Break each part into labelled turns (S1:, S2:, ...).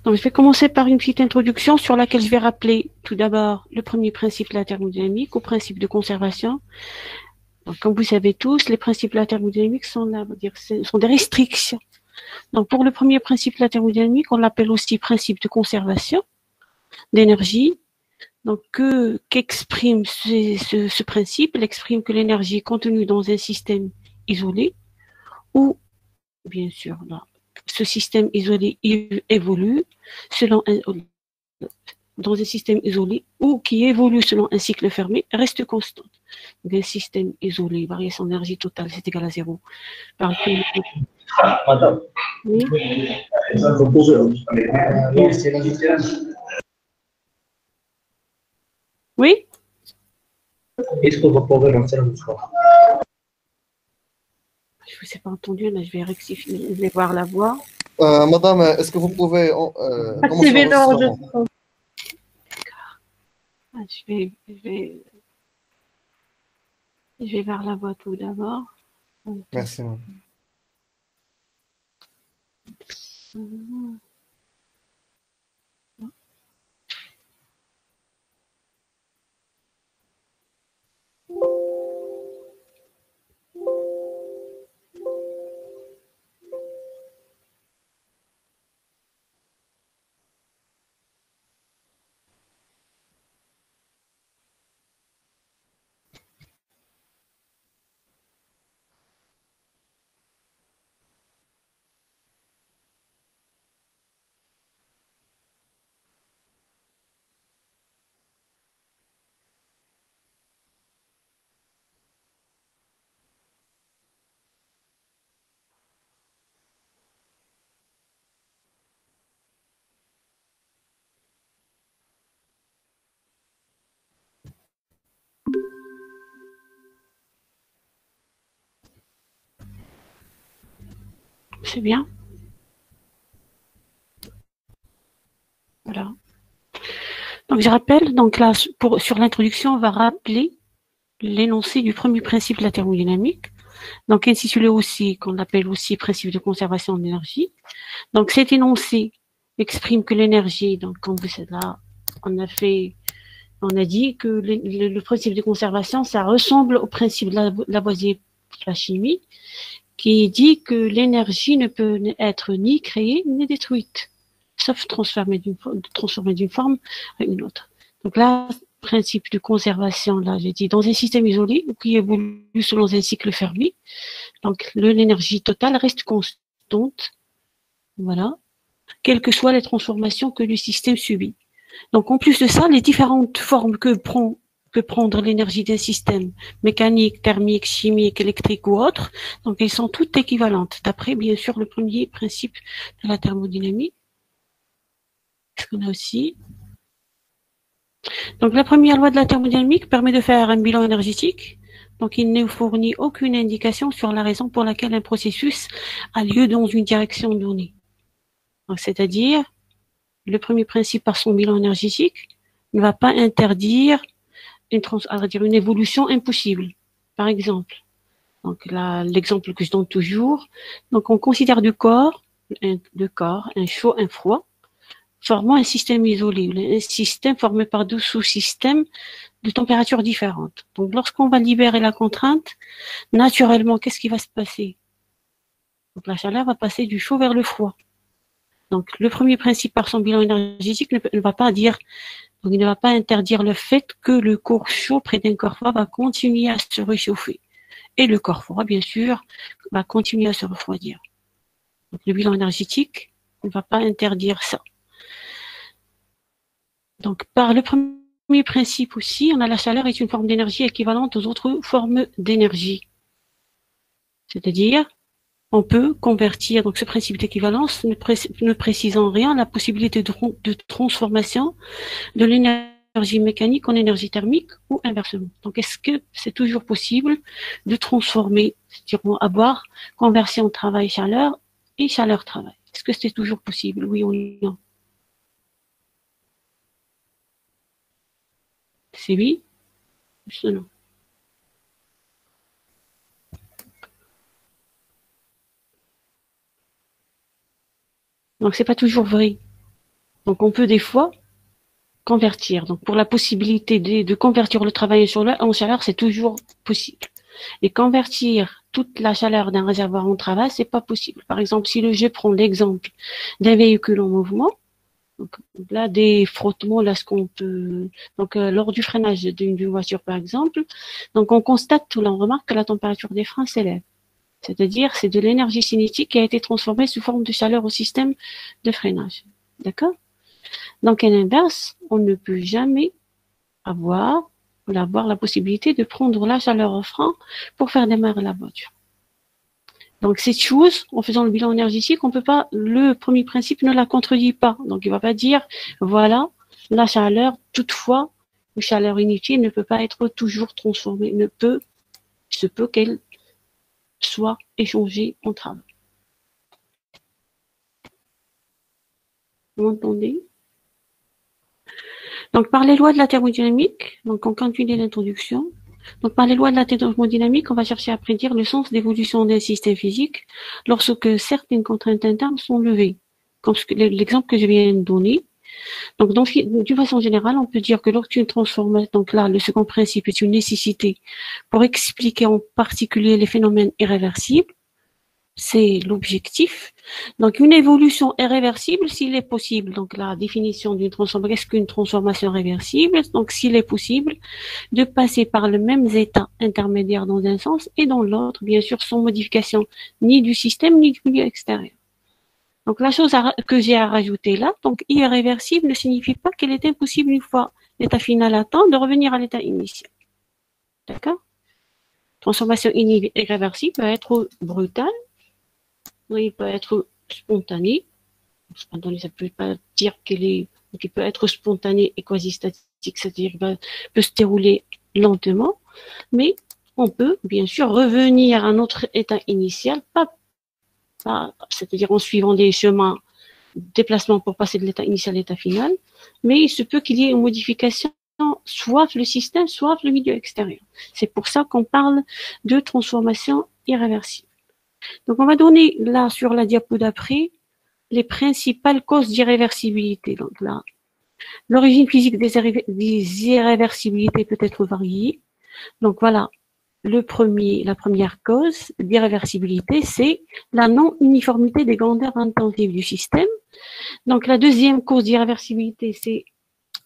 S1: Donc, je vais commencer par une petite introduction sur laquelle je vais rappeler tout d'abord le premier principe de la thermodynamique, au principe de conservation. Donc, comme vous savez tous, les principes de la thermodynamique sont là, sont des restrictions. Donc, pour le premier principe de la thermodynamique, on l'appelle aussi principe de conservation d'énergie. Donc, qu'exprime ce principe? Il exprime que l'énergie est contenue dans un système isolé ou, bien sûr, là, ce système isolé évolue selon dans un système isolé ou qui évolue selon un cycle fermé reste constante. Donc, un système isolé, variation d'énergie totale, c'est égal à zéro.
S2: Madame.
S1: Oui. Oui.
S2: Est-ce que vous pouvez lancer le micro?
S1: Je ne vous ai pas entendu, là, je vais rectifier, je vais voir la voix.
S3: Madame, est-ce que vous pouvez commencer l'enregistrement?
S1: Je vais voir la voix tout d'abord.
S3: Merci, madame.
S1: C'est bien. Voilà. Donc, je rappelle, donc là, sur l'introduction, on va rappeler l'énoncé du premier principe de la thermodynamique, donc intitulé aussi, qu'on appelle aussi principe de conservation de l'énergie. Donc, cet énoncé exprime que l'énergie, donc comme vous savez là, on a dit que le principe de conservation, ça ressemble au principe de Lavoisier de la chimie, qui dit que l'énergie ne peut être ni créée ni détruite, sauf transformée d'une forme à une autre. Donc là, principe de conservation, là, j'ai dit, dans un système isolé ou qui évolue selon un cycle fermé, donc l'énergie totale reste constante, voilà, quelles que soient les transformations que le système subit. Donc en plus de ça, les différentes formes que peut prendre l'énergie d'un système, mécanique, thermique, chimique, électrique ou autre, donc elles sont toutes équivalentes, d'après bien sûr le premier principe de la thermodynamique. Ce qu'on a aussi. Donc la première loi de la thermodynamique permet de faire un bilan énergétique. Donc il ne fournit aucune indication sur la raison pour laquelle un processus a lieu dans une direction donnée. C'est-à-dire, le premier principe par son bilan énergétique ne va pas interdire une évolution impossible. Par exemple, donc là, l'exemple que je donne toujours, donc on considère deux corps, un chaud, un froid, formant un système isolé, un système formé par deux sous-systèmes de températures différentes. Donc lorsqu'on va libérer la contrainte, naturellement, qu'est-ce qui va se passer? Donc la chaleur va passer du chaud vers le froid. Donc le premier principe par son bilan énergétique ne va pas dire, donc il ne va pas interdire le fait que le corps chaud près d'un corps froid va continuer à se réchauffer. Et le corps froid, bien sûr, va continuer à se refroidir. Donc le bilan énergétique ne va pas interdire ça. Donc par le premier principe aussi, on a la chaleur est une forme d'énergie équivalente aux autres formes d'énergie. C'est-à-dire, on peut convertir, donc ce principe d'équivalence ne précise en rien la possibilité de transformation de l'énergie mécanique en énergie thermique ou inversement. Donc est-ce que c'est toujours possible de transformer, c'est-à-dire avoir conversion travail-chaleur et chaleur-travail? Est-ce que c'est toujours possible, oui ou non? C'est oui, c'est non. Donc c'est pas toujours vrai. Donc, on peut des fois convertir. Donc, pour la possibilité de convertir le travail en chaleur, c'est toujours possible. Et convertir toute la chaleur d'un réservoir en travail, c'est pas possible. Par exemple, si je prends l'exemple d'un véhicule en mouvement, donc là, des frottements, là, ce qu'on peut, donc lors du freinage d'une voiture, par exemple, donc on constate, ou on remarque que la température des freins s'élève. C'est-à-dire, c'est de l'énergie cinétique qui a été transformée sous forme de chaleur au système de freinage. D'accord? Donc, à l'inverse, on ne peut jamais avoir la possibilité de prendre la chaleur au frein pour faire démarrer la voiture. Donc, cette chose, en faisant le bilan énergétique, on peut pas, le premier principe ne la contredit pas. Donc, il va pas dire, voilà, la chaleur, toutefois, une chaleur inutile ne peut pas être toujours transformée, il se peut qu'elle soit échangée en travail. Vous m'entendez? Donc, par les lois de la thermodynamique, donc on continue l'introduction. Donc, par les lois de la thermodynamique, on va chercher à prédire le sens d'évolution d'un système physique lorsque certaines contraintes internes sont levées, comme l'exemple que je viens de donner. Donc, d'une façon générale, on peut dire que lorsqu'une transformation, donc là, le second principe est une nécessité pour expliquer en particulier les phénomènes irréversibles. C'est l'objectif. Donc, une évolution est réversible s'il est possible. Donc, la définition d'une transformation, qu'est-ce qu'une transformation réversible? Donc, s'il est possible de passer par le même état intermédiaire dans un sens et dans l'autre, bien sûr, sans modification ni du système ni du milieu extérieur. Donc, la chose que j'ai à rajouter là, donc, irréversible ne signifie pas qu'il est impossible une fois l'état final atteint de revenir à l'état initial. D'accord? Transformation irréversible peut être brutale. Il peut être spontané. Spontané, ça peut pas dire qu'il peut être spontané et quasi-statique, c'est-à-dire qu'il peut se dérouler lentement, mais on peut bien sûr revenir à notre état initial, c'est-à-dire en suivant des chemins déplacement pour passer de l'état initial à l'état final, mais il se peut qu'il y ait une modification soit le système, soit le milieu extérieur. C'est pour ça qu'on parle de transformation irréversible. Donc, on va donner là, sur la diapo d'après, les principales causes d'irréversibilité. Donc là, l'origine physique des irréversibilités peut être variée. Donc voilà, la première cause d'irréversibilité, c'est la non-uniformité des grandeurs intensives du système. Donc la deuxième cause d'irréversibilité, c'est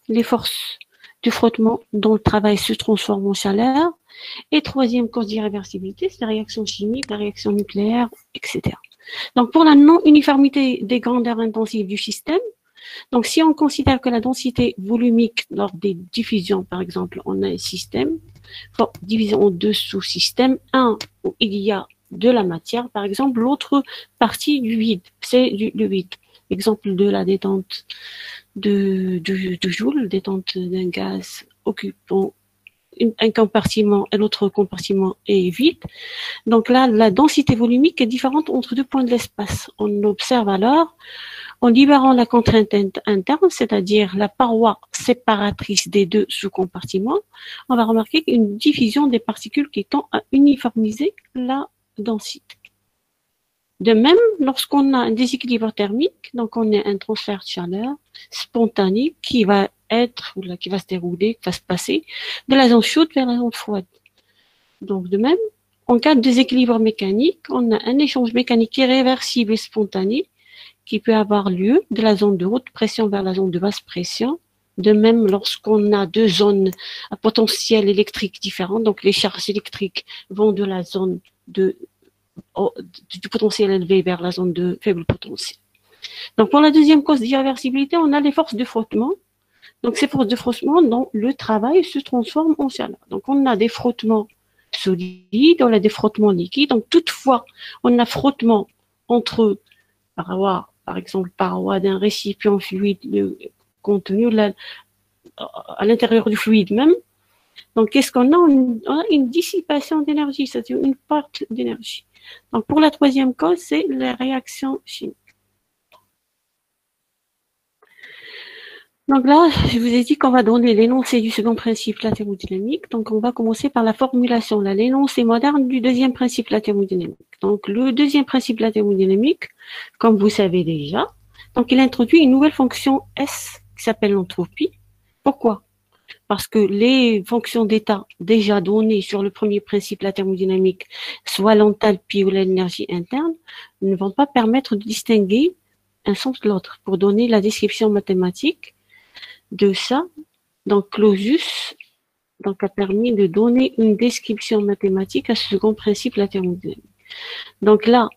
S1: les forces de frottement dont le travail se transforme en chaleur. Et troisième cause d'irréversibilité, c'est la réaction chimique, la réaction nucléaire, etc. Donc, pour la non-uniformité des grandeurs intensives du système, donc si on considère que la densité volumique lors des diffusions, par exemple, on a un système divisé en deux sous-systèmes, un où il y a de la matière, par exemple, l'autre partie du vide, c'est le vide. Exemple de la détente de Joule, détente d'un gaz occupant un compartiment et l'autre compartiment est vide. Donc là, la densité volumique est différente entre deux points de l'espace. On observe alors, en libérant la contrainte interne, c'est-à-dire la paroi séparatrice des deux sous-compartiments, on va remarquer une diffusion des particules qui tend à uniformiser la densité. De même, lorsqu'on a un déséquilibre thermique, donc on a un transfert de chaleur spontané qui va se dérouler, qui va se passer de la zone chaude vers la zone froide. Donc, de même, en cas de déséquilibre mécanique, on a un échange mécanique irréversible et spontané qui peut avoir lieu de la zone de haute pression vers la zone de basse pression. De même, lorsqu'on a deux zones à potentiel électrique différents, donc les charges électriques vont de la zone du potentiel élevé vers la zone de faible potentiel. Donc, pour la deuxième cause d'irréversibilité, on a les forces de frottement. Donc, ces forces de frottement dont le travail se transforme en chaleur. Donc, on a des frottements solides, on a des frottements liquides. Donc, toutefois, on a frottement entre parois, par exemple, parois d'un récipient fluide, le contenu à l'intérieur du fluide même. Donc, qu'est-ce qu'on a? On a une dissipation d'énergie, c'est-à-dire une perte d'énergie. Donc, pour la troisième cause, c'est la réaction chimique. Donc là, je vous ai dit qu'on va donner l'énoncé du second principe, la thermodynamique. Donc, on va commencer par la formulation, l'énoncé moderne du deuxième principe, la thermodynamique. Donc, le deuxième principe, la thermodynamique, comme vous savez déjà, Donc, il introduit une nouvelle fonction S qui s'appelle l'entropie. Pourquoi? Parce que les fonctions d'état déjà données sur le premier principe, la thermodynamique, soit l'enthalpie ou l'énergie interne, ne vont pas permettre de distinguer un sens de l'autre. Pour donner la description mathématique de ça, donc Clausius a permis de donner une description mathématique à ce second principe, la thermodynamique. Donc la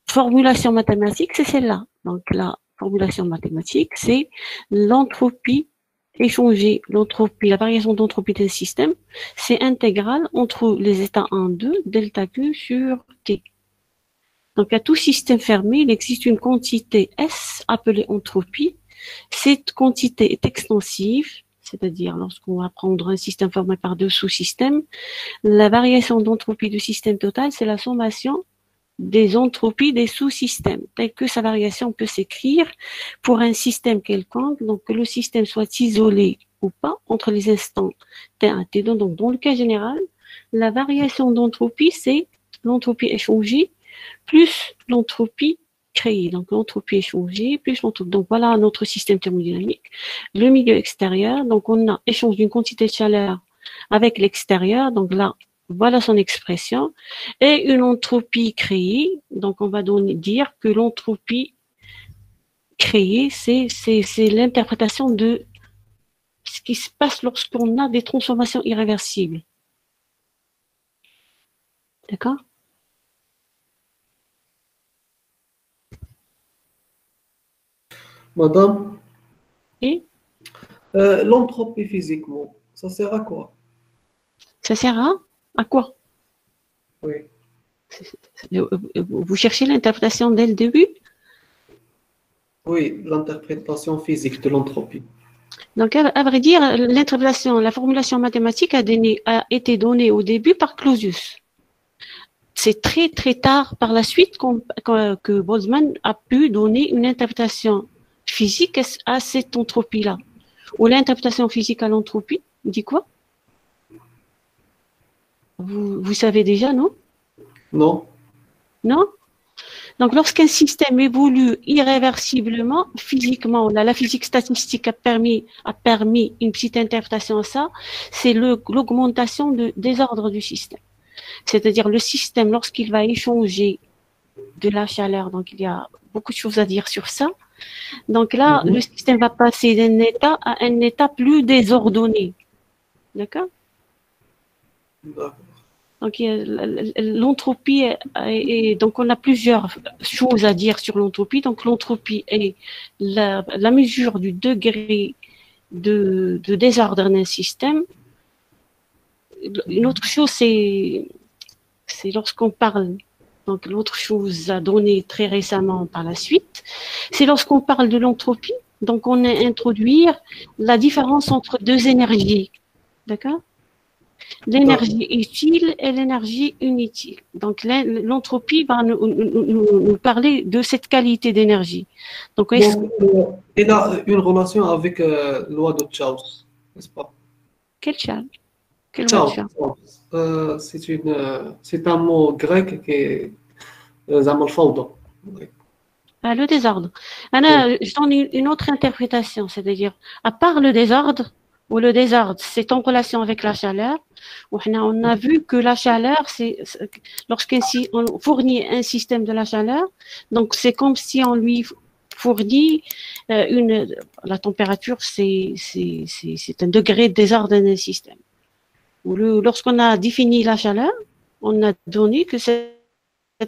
S1: formulation mathématique, c'est celle-là. Donc la formulation mathématique, c'est l'entropie échangée, l'entropie, la variation d'entropie d'un système, c'est intégral entre les états 1, 2, delta Q sur T. Donc, à tout système fermé, il existe une quantité S appelée entropie. Cette quantité est extensive, c'est-à-dire lorsqu'on va prendre un système formé par deux sous-systèmes, la variation d'entropie du système total, c'est la sommation des entropies des sous-systèmes, telle que sa variation peut s'écrire pour un système quelconque, donc que le système soit isolé ou pas entre les instants T1 et T2. Donc, dans le cas général, la variation d'entropie, c'est l'entropie échangée plus l'entropie créée. Donc, l'entropie échangée plus l'entropie. Donc, voilà notre système thermodynamique. Le milieu extérieur, donc on a échange d'une quantité de chaleur avec l'extérieur. Donc là, voilà son expression. Et une entropie créée, donc on va dire que l'entropie créée, c'est l'interprétation de ce qui se passe lorsqu'on a des transformations irréversibles. D'accord?
S4: Madame,
S1: Et
S4: l'entropie physiquement, ça sert à quoi?
S1: ça sert à quoi?
S4: Oui.
S1: Vous cherchez l'interprétation dès le début?
S4: Oui, l'interprétation physique de l'entropie.
S1: Donc, à vrai dire, l'interprétation, la formulation mathématique a été donnée au début par Clausius. C'est très, très tard par la suite que Boltzmann a pu donner une interprétation physique à cette entropie-là. Ou l'interprétation physique à l'entropie, dit quoi? Vous savez déjà, non?
S4: Non?
S1: Non? Donc, lorsqu'un système évolue irréversiblement, physiquement, là, la physique statistique a permis une petite interprétation à ça, c'est l'augmentation de désordre du système. C'est-à-dire le système, lorsqu'il va échanger de la chaleur, donc il y a beaucoup de choses à dire sur ça. Donc là, le système va passer d'un état à un état plus désordonné. D'accord? Donc l'entropie donc on a plusieurs choses à dire sur l'entropie. Donc l'entropie est la mesure du degré de désordre d'un système. Une autre chose, c'est lorsqu'on parle, donc l'autre chose à donner très récemment par la suite, c'est lorsqu'on parle de l'entropie, donc on a introduire la différence entre deux énergies, d'accord? L'énergie utile et l'énergie inutile. Donc l'entropie va nous parler de cette qualité d'énergie. Donc,
S4: il a une relation avec la loi de Gauss, n'est-ce pas?
S1: Quelle charge?
S4: C'est un mot grec qui est
S1: le désordre. Je donne une autre interprétation, c'est-à-dire, à part le désordre, ou le désordre, c'est en relation avec la chaleur, on a vu que la chaleur, lorsqu'on fournit un système de la chaleur, donc c'est comme si on lui fournit la température, c'est un degré de désordre d'un système. Lorsqu'on a défini la chaleur, on a donné que c'est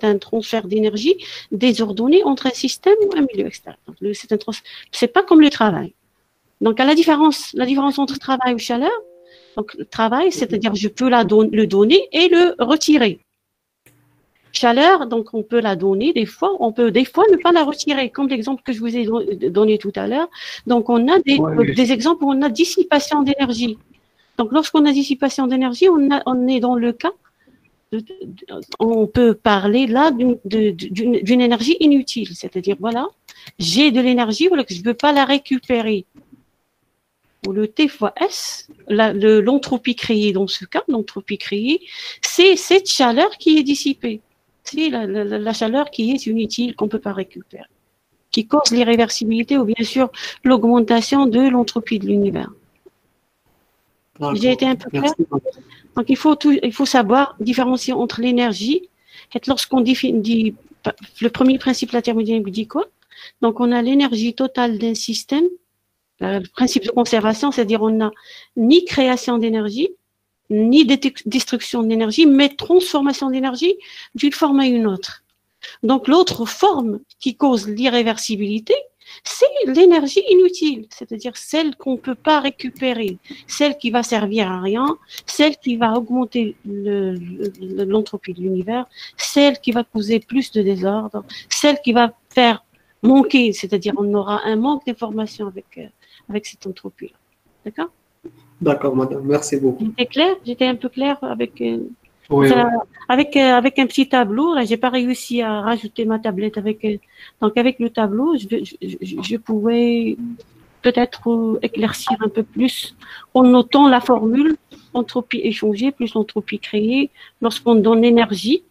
S1: un transfert d'énergie désordonné entre un système ou un milieu extérieur. C'est pas comme le travail. Donc, à la différence entre travail ou chaleur, donc le travail, c'est-à-dire je peux le donner et le retirer. Chaleur, donc on peut la donner des fois, on peut des fois ne pas la retirer, comme l'exemple que je vous ai donné tout à l'heure. Donc, on a des exemples où on a dissipation d'énergie. Donc, lorsqu'on a dissipation d'énergie, on est dans le cas, on peut parler là d'une énergie inutile. C'est-à-dire, voilà, j'ai de l'énergie, voilà, que je ne peux pas la récupérer. Ou le T fois S, l'entropie créée dans ce cas, l'entropie créée, c'est cette chaleur qui est dissipée. C'est la chaleur qui est inutile, qu'on ne peut pas récupérer. qui cause l'irréversibilité ou bien sûr l'augmentation de l'entropie de l'univers. J'ai été un peu clair. Donc il faut savoir différencier entre l'énergie. Lorsqu'on dit le premier principe de la thermodynamique dit quoi? Donc on a l'énergie totale d'un système, le principe de conservation, c'est-à-dire on n'a ni création d'énergie, ni destruction d'énergie, mais transformation d'énergie d'une forme à une autre. Donc l'autre forme qui cause l'irréversibilité, c'est l'énergie inutile, c'est-à-dire celle qu'on ne peut pas récupérer, celle qui va servir à rien, celle qui va augmenter l'entropie de l'univers, celle qui va causer plus de désordre, celle qui va faire manquer, c'est-à-dire on aura un manque d'informations avec cette entropie-là. D'accord?
S4: D'accord, madame, merci beaucoup.
S1: J'étais claire? J'étais un peu claire avec...
S4: Oui,
S1: Enfin, avec un petit tableau, là, j'ai pas réussi à rajouter ma tablette donc avec le tableau, je pouvais peut-être éclaircir un peu plus en notant la formule entropie échangée plus entropie créée lorsqu'on donne l'énergie,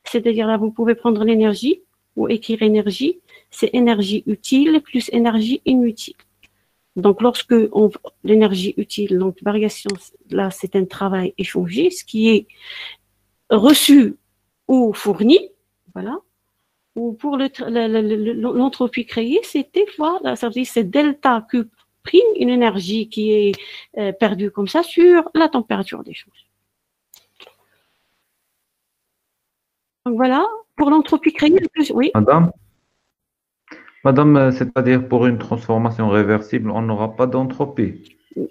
S1: c'est-à-dire là, vous pouvez prendre l'énergie ou écrire énergie, c'est énergie utile plus énergie inutile. Donc, lorsque l'énergie utile, donc variation, là, c'est un travail échangé, ce qui est reçu ou fourni, voilà, ou pour l'entropie créée, c'était fois, ça veut dire c'est delta Q prime, une énergie qui est perdue comme ça sur la température d'échange. Donc voilà, pour l'entropie créée, oui.
S5: Madame, c'est-à-dire pour une transformation réversible, on n'aura pas d'entropie.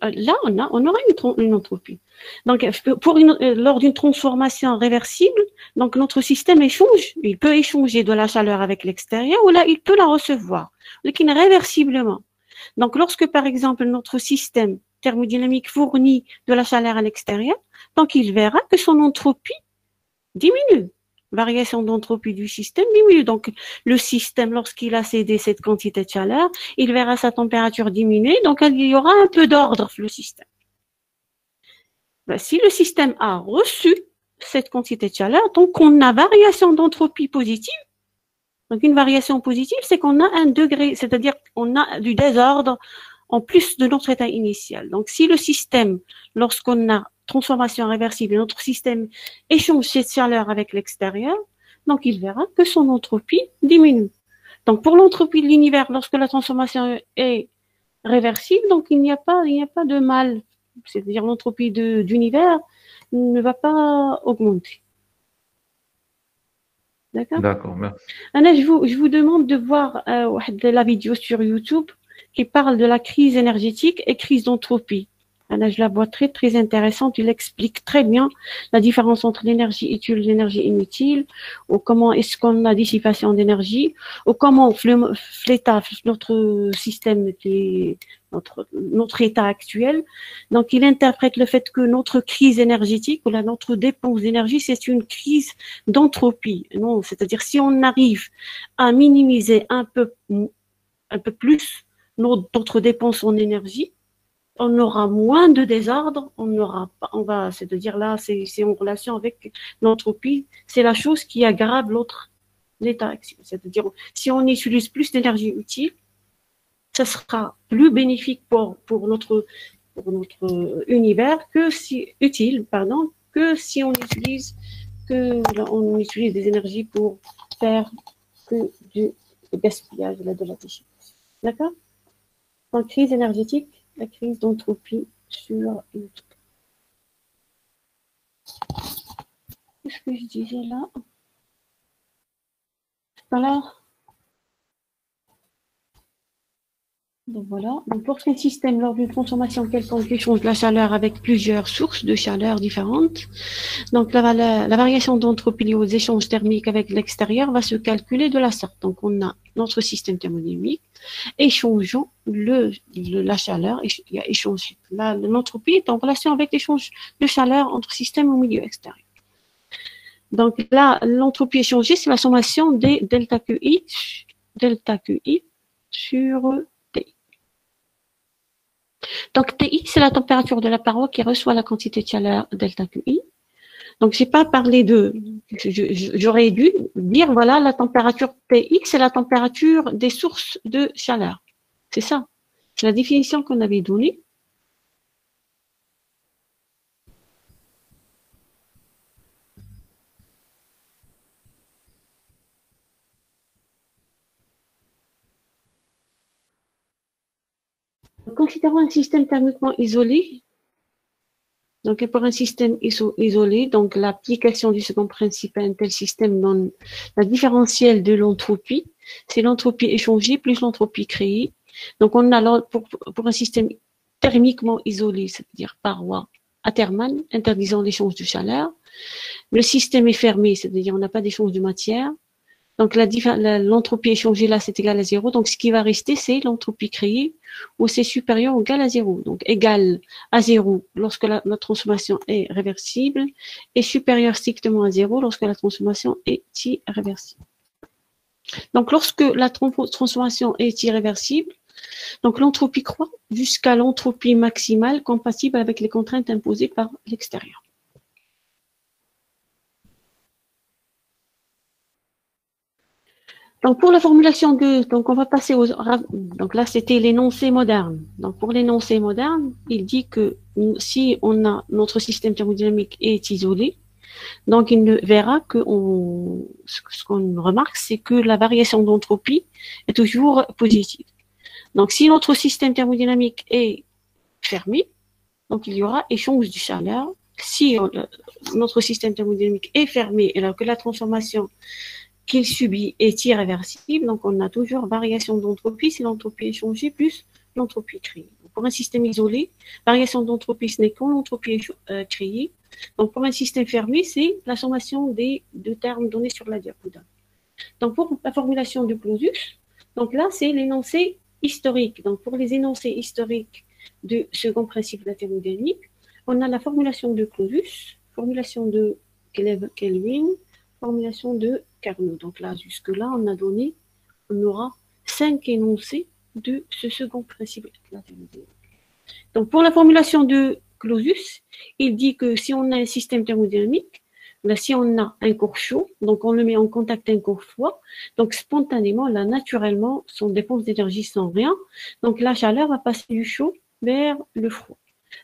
S1: Là, on aura une entropie. Donc, lors d'une transformation réversible, donc notre système échange. Il peut échanger de la chaleur avec l'extérieur ou là, il peut la recevoir, lequel réversiblement. Donc, lorsque, par exemple, notre système thermodynamique fournit de la chaleur à l'extérieur, donc il verra que son entropie diminue. Variation d'entropie du système diminue. Donc, le système, lorsqu'il a cédé cette quantité de chaleur, il verra sa température diminuer. Donc, il y aura un peu d'ordre le système. Ben, si le système a reçu cette quantité de chaleur, donc on a variation d'entropie positive. Donc, une variation positive, c'est qu'on a un degré, c'est-à-dire qu'on a du désordre en plus de notre état initial. Donc, si le système, lorsqu'on a transformation réversible, notre système échange cette chaleur avec l'extérieur, donc il verra que son entropie diminue. Donc, pour l'entropie de l'univers, lorsque la transformation est réversible, donc il n'y a pas de mal. C'est-à-dire l'entropie d'univers ne va pas augmenter. D'accord?
S5: D'accord, merci.
S1: Anna, je vous demande de voir la vidéo sur YouTube qui parle de la crise énergétique et crise d'entropie. Anna, je la vois très, très intéressante. Il explique très bien la différence entre l'énergie utile et l'énergie inutile, ou comment est-ce qu'on a dissipation d'énergie, ou comment l'état, notre système, notre état actuel. Donc, il interprète le fait que notre crise énergétique, ou notre dépense d'énergie, c'est une crise d'entropie. Non, c'est-à-dire si on arrive à minimiser un peu plus notre dépense en énergie, on aura moins de désordre, c'est-à-dire là, c'est en relation avec l'entropie, c'est la chose qui aggrave l'état actuel. C'est-à-dire, si on utilise plus d'énergie utile, ça sera plus bénéfique pour notre univers que si on utilise des énergies pour faire que du gaspillage, de la déchetterie. D'accord? Donc, crise énergétique, la crise d'entropie sur YouTube. Qu'est-ce que je disais là? Voilà. Donc voilà. Donc lorsqu'un système, lors d'une transformation quelconque, échange la chaleur avec plusieurs sources de chaleur différentes, donc la variation d'entropie liée aux échanges thermiques avec l'extérieur va se calculer de la sorte. Donc on a notre système thermodynamique échangeant la chaleur, l'entropie est en relation avec l'échange de chaleur entre système et milieu extérieur. Donc là, l'entropie échangée, c'est la sommation des delta QI sur T. Donc TI, c'est la température de la paroi qui reçoit la quantité de chaleur delta QI. Donc, j'ai pas parlé de, j'aurais dû dire, voilà, la température Px, c'est la température des sources de chaleur. C'est ça. C'est la définition qu'on avait donnée. Considérons un système thermiquement isolé. Donc, pour un système isolé, donc l'application du second principe à un tel système donne la différentielle de l'entropie. C'est l'entropie échangée plus l'entropie créée. Donc, on a pour un système thermiquement isolé, c'est-à-dire paroi athermale, interdisant l'échange de chaleur. Le système est fermé, c'est-à-dire on n'a pas d'échange de matière. Donc, l'entropie échangée là, c'est égal à 0. Donc, ce qui va rester, c'est l'entropie créée où c'est supérieur ou égal à 0. Donc, égal à 0 lorsque la transformation est réversible et supérieur strictement à 0 lorsque la transformation est irréversible. Donc, lorsque la transformation est irréversible, donc l'entropie croît jusqu'à l'entropie maximale compatible avec les contraintes imposées par l'extérieur. Donc, pour la formulation donc on va passer donc là, c'était l'énoncé moderne. Donc, pour l'énoncé moderne, il dit que si on a notre système thermodynamique est isolé, donc il ne verra que ce qu'on remarque, c'est que la variation d'entropie est toujours positive. Donc, si notre système thermodynamique est fermé, donc il y aura échange de chaleur. Si notre système thermodynamique est fermé et alors que la transformation qu'il subit est irréversible, donc on a toujours variation d'entropie, c'est l'entropie échangée plus l'entropie créée. Pour un système isolé, variation d'entropie, ce n'est qu'en l'entropie créée. Donc pour un système fermé, c'est la sommation des deux termes donnés sur la diagonale. Donc pour la formulation de Clausius, donc là c'est l'énoncé historique. Donc pour les énoncés historiques du second principe de la thermodynamique, on a la formulation de Clausius, formulation de Kelvin, formulation de Carnot. Donc là, jusque-là, on aura 5 énoncés de ce second principe de la thermodynamique. Donc pour la formulation de Clausius, il dit que si on a un système thermodynamique, là, si on a un corps chaud, donc on le met en contact avec un corps froid, donc spontanément, là, naturellement, son dépense d'énergie sans rien, donc la chaleur va passer du chaud vers le froid.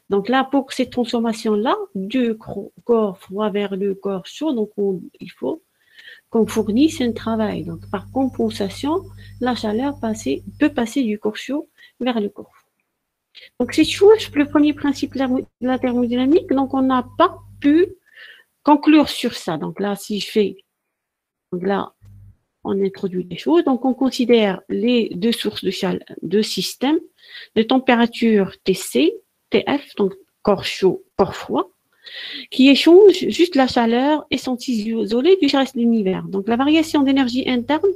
S1: Donc là, pour cette transformation-là, du corps froid vers le corps chaud, donc il faut qu'on fournisse un travail. Donc par compensation, la chaleur peut passer du corps chaud vers le corps froid. Donc c'est chose le premier principe de la thermodynamique, donc on n'a pas pu conclure sur ça. Donc là, si je fais, donc là, on introduit des choses. Donc on considère les deux sources de chaleur, deux systèmes de température TC, TF, donc corps chaud, corps froid, qui échangent juste la chaleur et sont isolés du reste de l'univers. Donc la variation d'énergie interne,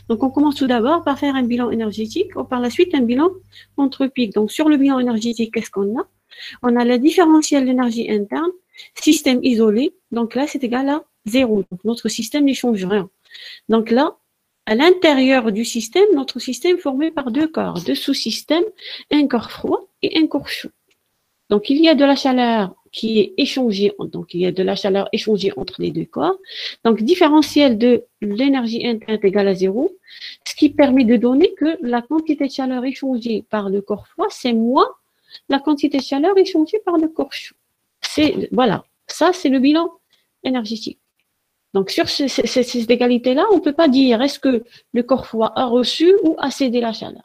S1: donc on commence tout d'abord par faire un bilan énergétique ou par la suite un bilan entropique. Donc sur le bilan énergétique, qu'est-ce qu'on a? On a la différentielle d'énergie interne, système isolé, donc là c'est égal à 0. Donc notre système n'échange rien. Donc là, à l'intérieur du système, notre système est formé par deux corps, deux sous-systèmes, un corps froid et un corps chaud. Donc il y a de la chaleur qui est échangée, donc il y a de la chaleur échangée entre les deux corps. Donc différentiel de l'énergie interne est égal à 0, ce qui permet de donner que la quantité de chaleur échangée par le corps froid, c'est moins la quantité de chaleur échangée par le corps chaud. Voilà, ça c'est le bilan énergétique. Donc sur ces égalités-là, on ne peut pas dire est-ce que le corps froid a reçu ou a cédé la chaleur.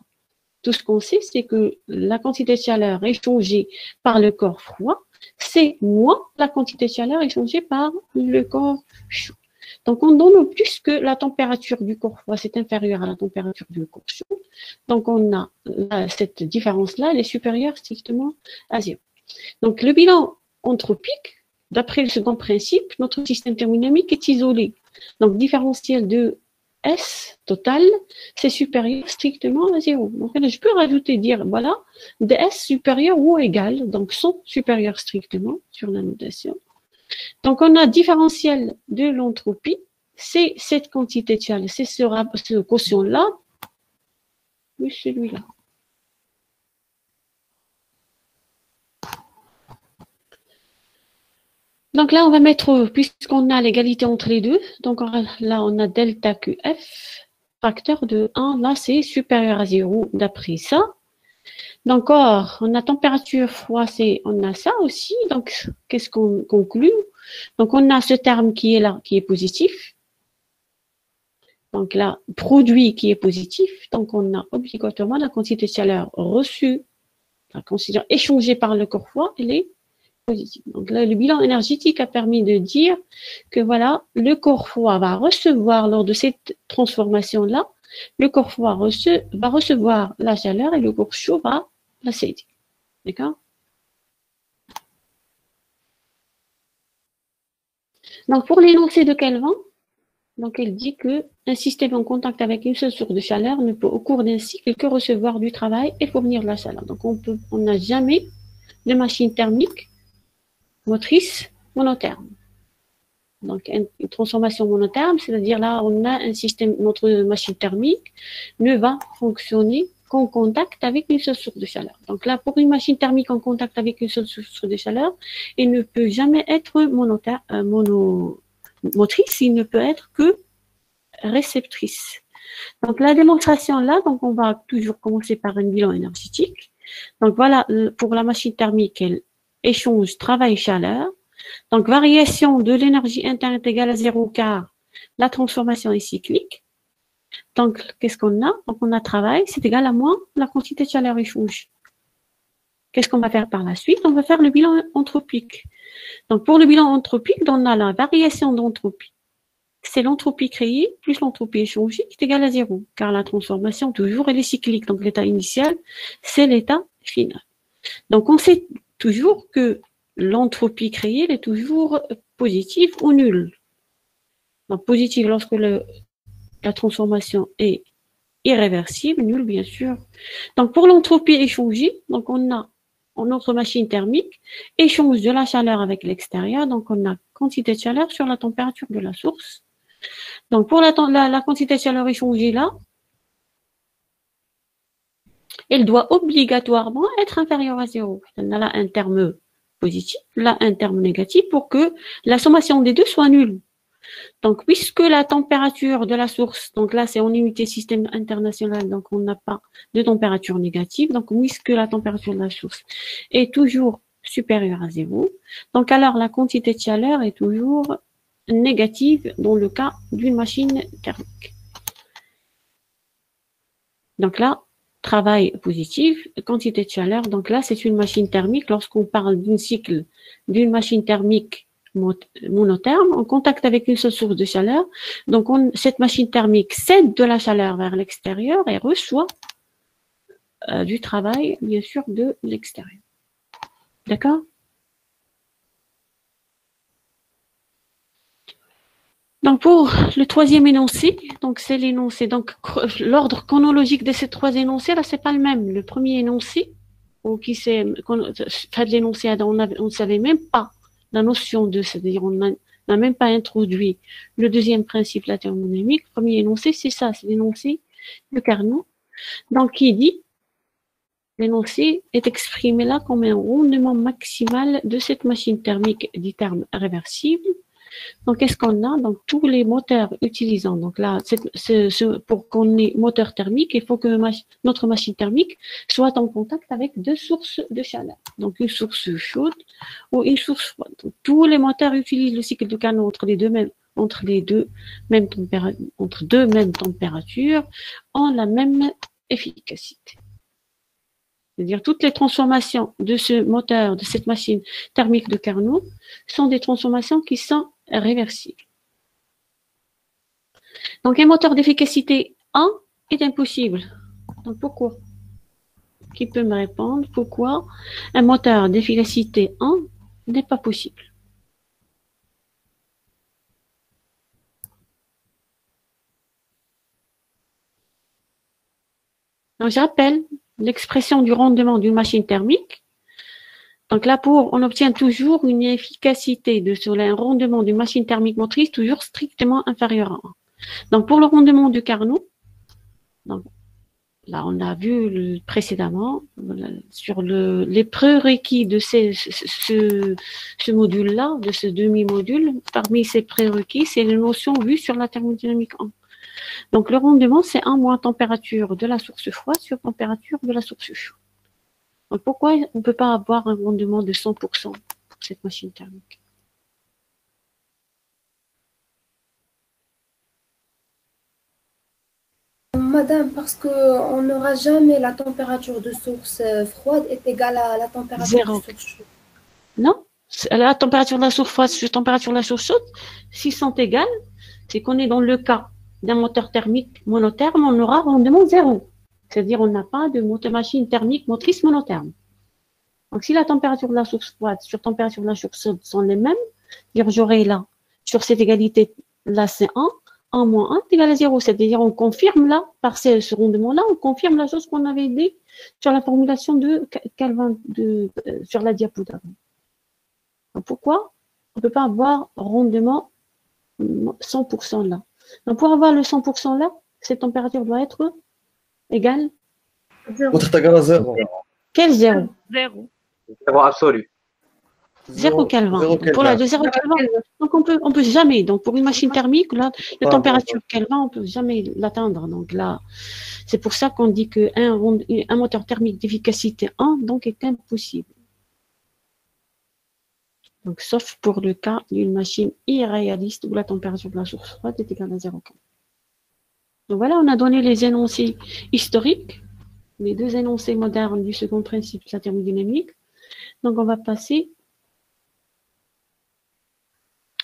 S1: Tout ce qu'on sait, c'est que la quantité de chaleur échangée par le corps froid, c'est moins la quantité de chaleur échangée par le corps chaud. Donc on donne plus que la température du corps froid, c'est inférieur à la température du corps chaud. Donc on a cette différence-là, elle est supérieure strictement à 0. Donc le bilan entropique, d'après le second principe, notre système thermodynamique est isolé. Donc différentiel de S total, c'est supérieur strictement à 0. Donc je peux rajouter, dire, voilà, DS supérieur ou égal, donc sont supérieurs strictement sur la notation. Donc on a différentiel de l'entropie, c'est cette quantité de chaleur, c'est ce quotient-là, plus celui-là. Donc là, on va mettre, puisqu'on a l'égalité entre les deux, donc là, on a delta QF, facteur de 1, là, c'est supérieur à 0 d'après ça. Donc, or, on a température, froid, on a ça aussi. Donc, qu'est-ce qu'on conclut? Donc, on a ce terme qui est là, qui est positif. Donc là, produit qui est positif. Donc, on a obligatoirement la quantité de chaleur reçue, la quantité échangée par le corps froid, elle est positive. Donc là, le bilan énergétique a permis de dire que voilà, le corps froid va recevoir lors de cette transformation-là, le corps froid va recevoir la chaleur et le corps chaud va la céder. D'accord? Donc, pour l'énoncé de Kelvin, donc elle dit que un système en contact avec une seule source de chaleur ne peut au cours d'un cycle que recevoir du travail et fournir de la chaleur. Donc, on n'a jamais de machine thermique motrice monotherme. Donc, une transformation monotherme, c'est-à-dire là, on a un système, notre machine thermique ne va fonctionner qu'en contact avec une seule source de chaleur. Donc là, pour une machine thermique en contact avec une seule source de chaleur, il ne peut jamais être monomotrice, il ne peut être que réceptrice. Donc la démonstration là, donc on va toujours commencer par un bilan énergétique. Donc voilà, pour la machine thermique, elle échange travail-chaleur. Donc, variation de l'énergie interne est égale à 0 car la transformation est cyclique. Donc, qu'est-ce qu'on a? Donc, on a travail, c'est égal à moins la quantité de chaleur échangée. Qu'est-ce qu'on va faire par la suite? On va faire le bilan entropique. Donc, pour le bilan entropique, on a la variation d'entropie. C'est l'entropie créée plus l'entropie échangée qui est égale à 0, car la transformation, toujours, elle est cyclique. Donc, l'état initial, c'est l'état final. Donc, on sait toujours que l'entropie créée elle est toujours positive ou nulle. Donc, positive lorsque la transformation est irréversible, nulle bien sûr. Donc, pour l'entropie échangée, donc on a notre machine thermique échange de la chaleur avec l'extérieur, donc on a quantité de chaleur sur la température de la source. Donc, pour la quantité de chaleur échangée là, elle doit obligatoirement être inférieure à 0. On a là un terme positif, là un terme négatif pour que la sommation des deux soit nulle. Donc, puisque la température de la source, donc là c'est en unité système international, donc on n'a pas de température négative, donc puisque la température de la source est toujours supérieure à 0, donc alors la quantité de chaleur est toujours négative dans le cas d'une machine thermique. Donc là, travail positif, quantité de chaleur. Donc là, c'est une machine thermique. Lorsqu'on parle d'un cycle d'une machine thermique monotherme, en contact avec une seule source de chaleur. Donc, cette machine thermique cède de la chaleur vers l'extérieur et reçoit du travail, bien sûr, de l'extérieur. D'accord? Donc, pour le troisième énoncé, donc c'est l'énoncé. Donc, l'ordre chronologique de ces trois énoncés, là, c'est pas le même. Le premier énoncé, qui c'est, fait de l'énoncé, on ne savait même pas la notion de, c'est-à-dire, on n'a même pas introduit le deuxième principe, la thermodynamique. Le premier énoncé, c'est ça, c'est l'énoncé de Carnot. Donc, qui dit, l'énoncé est exprimé là comme un rendement maximal de cette machine thermique du terme réversible. Donc, qu'est-ce qu'on a? Donc, tous les moteurs utilisant, donc là, pour qu'on ait moteur thermique, il faut que notre machine thermique soit en contact avec deux sources de chaleur. Donc, une source chaude ou une source froide. Donc, tous les moteurs utilisent le cycle de Carnot entre deux mêmes températures, ont la même efficacité. C'est-à-dire toutes les transformations de ce moteur, de cette machine thermique de Carnot, sont des transformations qui sont réversibles. Donc, un moteur d'efficacité 1 est impossible. Donc, pourquoi? Qui peut me répondre? Pourquoi un moteur d'efficacité 1 n'est pas possible? Donc, je rappelle l'expression du rendement d'une machine thermique. Donc là, on obtient toujours une efficacité sur un rendement d'une machine thermique motrice toujours strictement inférieur à 1. Donc pour le rendement du Carnot, donc Là, on a vu précédemment sur les prérequis de ce module-là, de ce demi-module. Parmi ces prérequis, c'est les notions vues sur la thermodynamique 1. Donc, le rendement, c'est 1 moins température de la source froide sur température de la source chaude. Donc, pourquoi on ne peut pas avoir un rendement de 100% pour cette machine thermique?
S6: Madame, parce qu'on n'aura jamais la température de source froide est égale à la température
S1: Zéro.
S6: de source chaude.
S1: Non, la température de la source froide sur température de la source chaude, s'ils sont égales, c'est qu'on est dans le cas d'un moteur thermique monotherme, on aura rendement 0. C'est-à-dire on n'a pas de machine thermique motrice monotherme. Donc si la température de la source froide sur température de la source chaude sont les mêmes, j'aurai là, sur cette égalité, là c'est 1 moins 1 est égal à 0. C'est-à-dire on confirme là, par ce rendement-là, on confirme la chose qu'on avait dit sur la formulation de Calvin sur la diapo d'avant. Pourquoi on ne peut pas avoir rendement 100% là? Donc, pour avoir le 100% là, cette température doit être égale
S3: وتحتاج 0
S1: quel 0?
S7: Zéro.
S2: Zéro absolu.
S1: 0 Kelvin. Pour la de 0 Kelvin, donc on peut jamais. Donc pour une machine thermique, là, la température Kelvin, on peut jamais l'atteindre. Donc là, c'est pour ça qu'on dit que un moteur thermique d'efficacité 1 donc est impossible. Donc sauf pour le cas d'une machine irréaliste où la température de la source froide est égale à 0 Kelvin. Donc voilà, on a donné les énoncés historiques, les 2 énoncés modernes du second principe de la thermodynamique. Donc on va passer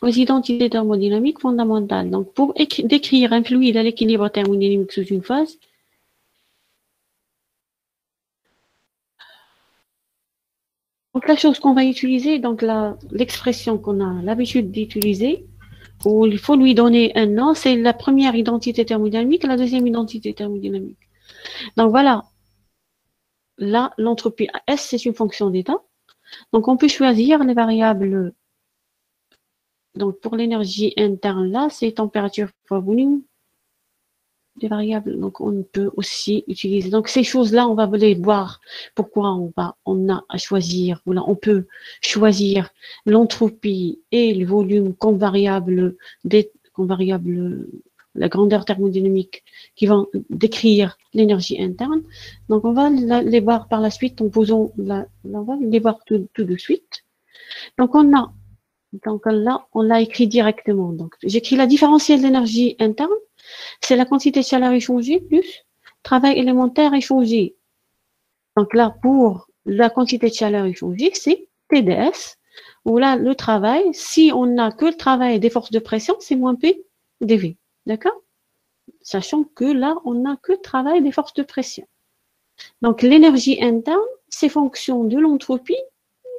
S1: aux identités thermodynamiques fondamentales. Donc, pour décrire un fluide à l'équilibre thermodynamique sous une phase, donc la chose qu'on va utiliser, donc l'expression qu'on a l'habitude d'utiliser, où il faut lui donner un nom, c'est la première identité thermodynamique et la deuxième identité thermodynamique. Donc voilà, là, l'entropie S, c'est une fonction d'état. Donc on peut choisir les variables. Donc, pour l'énergie interne, là, c'est température fois volume, des variables. Donc, on peut aussi utiliser. Donc, ces choses-là, on va les voir. Pourquoi on a à choisir, ou là, on peut choisir l'entropie et le volume comme variable, la grandeur thermodynamique qui vont décrire l'énergie interne. Donc, on va les voir par la suite en posant on va les voir tout de suite. Donc, là, on l'a écrit directement. Donc, j'écris la différentielle d'énergie interne. C'est la quantité de chaleur échangée plus travail élémentaire échangé. Donc là, pour la quantité de chaleur échangée, c'est TdS. Où là, le travail, si on n'a que le travail des forces de pression, c'est moins P dV. D'accord? Sachant que là, on n'a que le travail des forces de pression. Donc, l'énergie interne, c'est fonction de l'entropie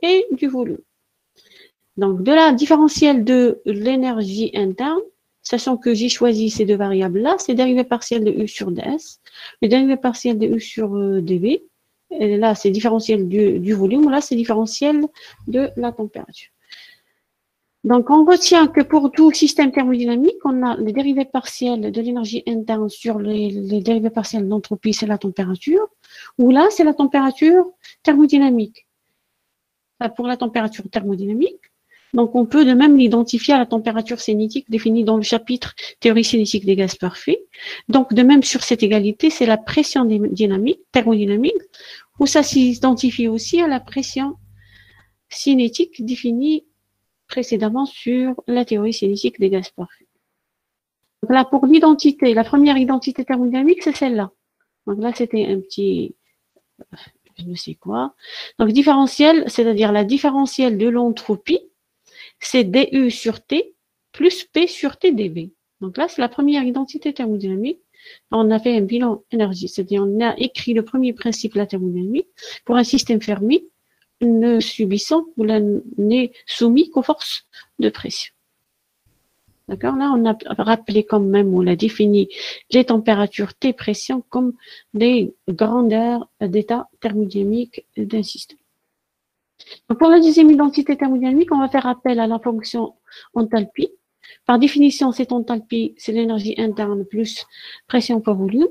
S1: et du volume. Donc, de la différentielle de l'énergie interne, sachant que j'ai choisi ces 2 variables-là, c'est dérivé partiel de U sur ds, le dérivé partiel de U sur dV, et là, c'est différentiel du volume, là, c'est différentiel de la température. Donc, on retient que pour tout système thermodynamique, on a les dérivés partiels de l'énergie interne sur les dérivés partiels d'entropie, c'est la température, ou là, c'est la température thermodynamique. Pour la température thermodynamique, donc, on peut de même l'identifier à la température cinétique définie dans le chapitre théorie cinétique des gaz parfaits. Donc, de même sur cette égalité, c'est la pression thermodynamique, où ça s'identifie aussi à la pression cinétique définie précédemment sur la théorie cinétique des gaz parfaits. Donc là, pour l'identité, la première identité thermodynamique, c'est celle-là. Donc là, c'était un petit, je ne sais quoi. Donc, différentiel, c'est-à-dire la différentielle de l'entropie, c'est dU sur T plus P sur T dV. Donc là, c'est la première identité thermodynamique. On a fait un bilan énergie, c'est-à-dire on a écrit le premier principe de la thermodynamique pour un système fermé ne subissant ou n'est soumis qu'aux forces de pression. D'accord? Là, on a rappelé quand même, on a défini les températures T pression comme des grandeurs d'état thermodynamique d'un système. Donc, pour la deuxième identité thermodynamique, on va faire appel à la fonction enthalpie. Par définition, cette enthalpie, c'est l'énergie interne plus pression fois volume.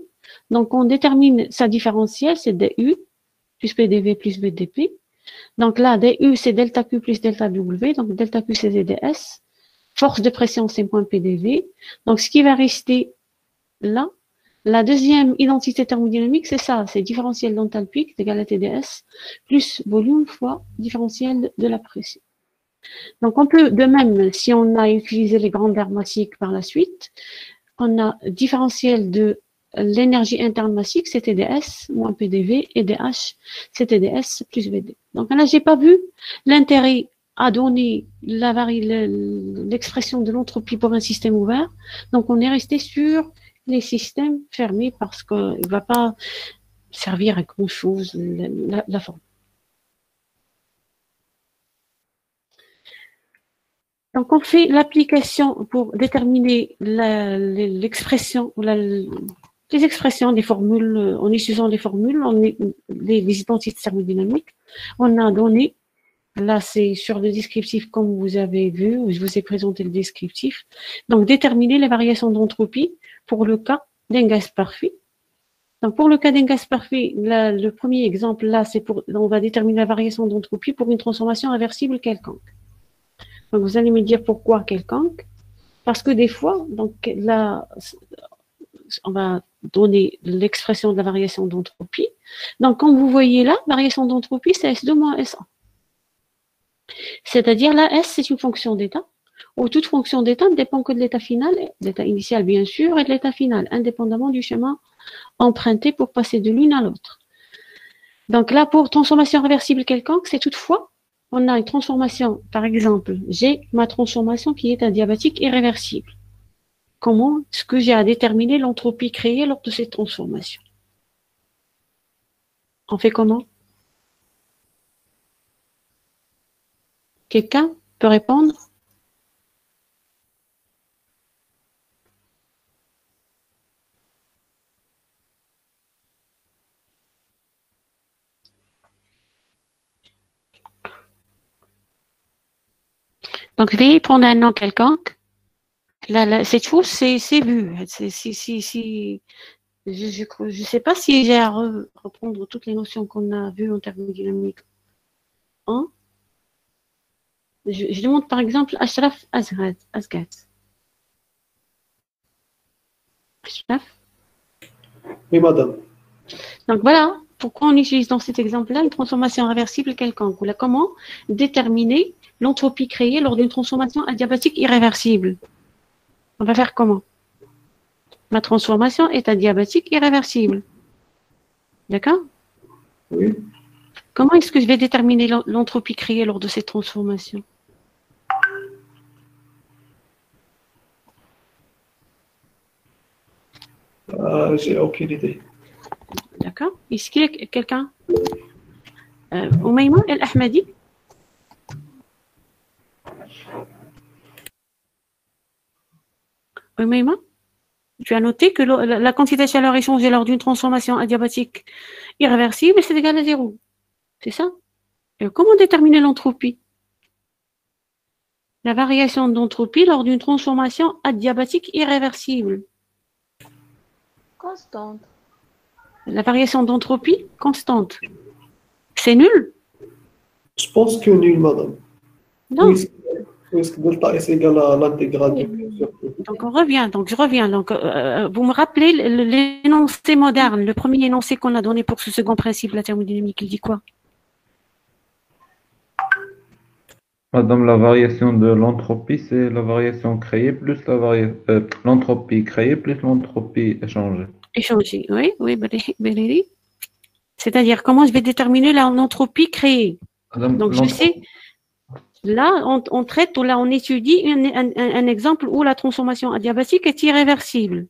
S1: Donc, on détermine sa différentielle, c'est du plus PDV plus BDP. Donc là, du, c'est delta Q plus delta W. Donc, delta Q, c'est ZDS. Force de pression, c'est point PDV. Donc, ce qui va rester là, la deuxième identité thermodynamique, c'est ça. C'est différentiel d'enthalpie, c'est égal à TdS, plus volume fois différentiel de la pression. Donc, on peut, de même, si on a utilisé les grandes aires massiques par la suite, on a différentiel de l'énergie interne massique, c'est TdS, moins PDV, et DH, c'est TdS plus VD. Donc là, j'ai pas vu l'intérêt à donner l'expression de l'entropie pour un système ouvert. Donc, on est resté sur les systèmes fermés parce qu'il ne va pas servir à grand-chose la forme. Donc, on fait l'application pour déterminer l'expression, les expressions des formules, en utilisant les formules, les identités thermodynamiques. On a donné, là c'est sur le descriptif comme vous avez vu, je vous ai présenté le descriptif. Donc, déterminer les variations d'entropie pour le cas d'un gaz parfait. Donc, pour le cas d'un gaz parfait, là, le premier exemple, là, c'est pour, on va déterminer la variation d'entropie pour une transformation réversible quelconque. Donc, vous allez me dire pourquoi quelconque. Parce que des fois, donc là, on va donner l'expression de la variation d'entropie. Donc, comme vous voyez là, variation d'entropie, c'est S2 moins S1. C'est-à-dire, là, S, c'est une fonction d'état, où toute fonction d'état ne dépend que de l'état final, de l'état initial, bien sûr, et de l'état final, indépendamment du chemin emprunté pour passer de l'une à l'autre. Donc là, pour transformation réversible quelconque, c'est toutefois, on a une transformation, par exemple, j'ai ma transformation qui est adiabatique irréversible. Comment est-ce que j'ai à déterminer l'entropie créée lors de cette transformation? On fait comment? Quelqu'un peut répondre? Donc, je vais prendre un nom quelconque. Là, cette chose, c'est vu. Je ne sais pas si j'ai à reprendre toutes les notions qu'on a vues en thermodynamique. Hein? Je demande par exemple Ashraf Asgat. Ashraf?
S4: Oui, madame.
S1: Donc voilà pourquoi on utilise dans cet exemple-là une transformation réversible quelconque. Là, comment déterminer l'entropie créée lors d'une transformation adiabatique irréversible? On va faire comment? Ma transformation est adiabatique irréversible. D'accord?
S4: Oui.
S1: Comment est-ce que je vais déterminer l'entropie créée lors de cette transformation?
S4: J'ai aucune idée.
S1: D'accord? Est-ce qu'il y a quelqu'un? Oumaima El Ahmadi? Oumaima? Tu as noté que la quantité de chaleur échangée lors d'une transformation adiabatique irréversible, c'est égal à 0. C'est ça? Et comment déterminer l'entropie? La variation d'entropie lors d'une transformation adiabatique irréversible.
S7: Constante.
S1: La variation d'entropie constante. C'est nul?
S4: Je pense que nul, madame.
S1: Non.
S4: Puisque delta S égale à l'intégrale du Q sur Q.
S1: Donc on revient, donc je reviens. Donc vous me rappelez l'énoncé moderne, le premier énoncé qu'on a donné pour ce second principe de la thermodynamique, il dit quoi?
S5: Madame, la variation de l'entropie, c'est la variation créée plus l'entropie créée plus l'entropie échangée.
S1: Échanger, oui, Valérie. C'est-à-dire comment je vais déterminer l'entropie créée.
S5: Madame,
S1: Donc je sais, là on traite ou là on étudie un exemple où la transformation adiabatique est irréversible.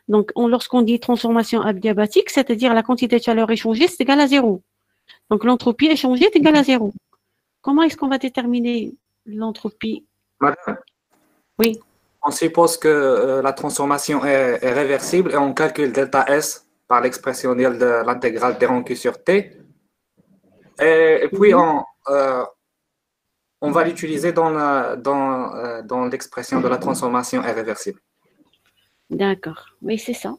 S1: Donc lorsqu'on dit transformation adiabatique, c'est-à-dire la quantité de chaleur échangée, c'est égal à 0. Donc l'entropie échangée est égale à 0. Comment est-ce qu'on va déterminer l'entropie?
S8: Madame,
S1: oui.
S8: On suppose que la transformation est réversible et on calcule delta S par l'expressionnel de l'intégrale d Q sur T. Et puis, on va l'utiliser dans l'expression de la transformation est réversible.
S1: D'accord. Oui, c'est ça.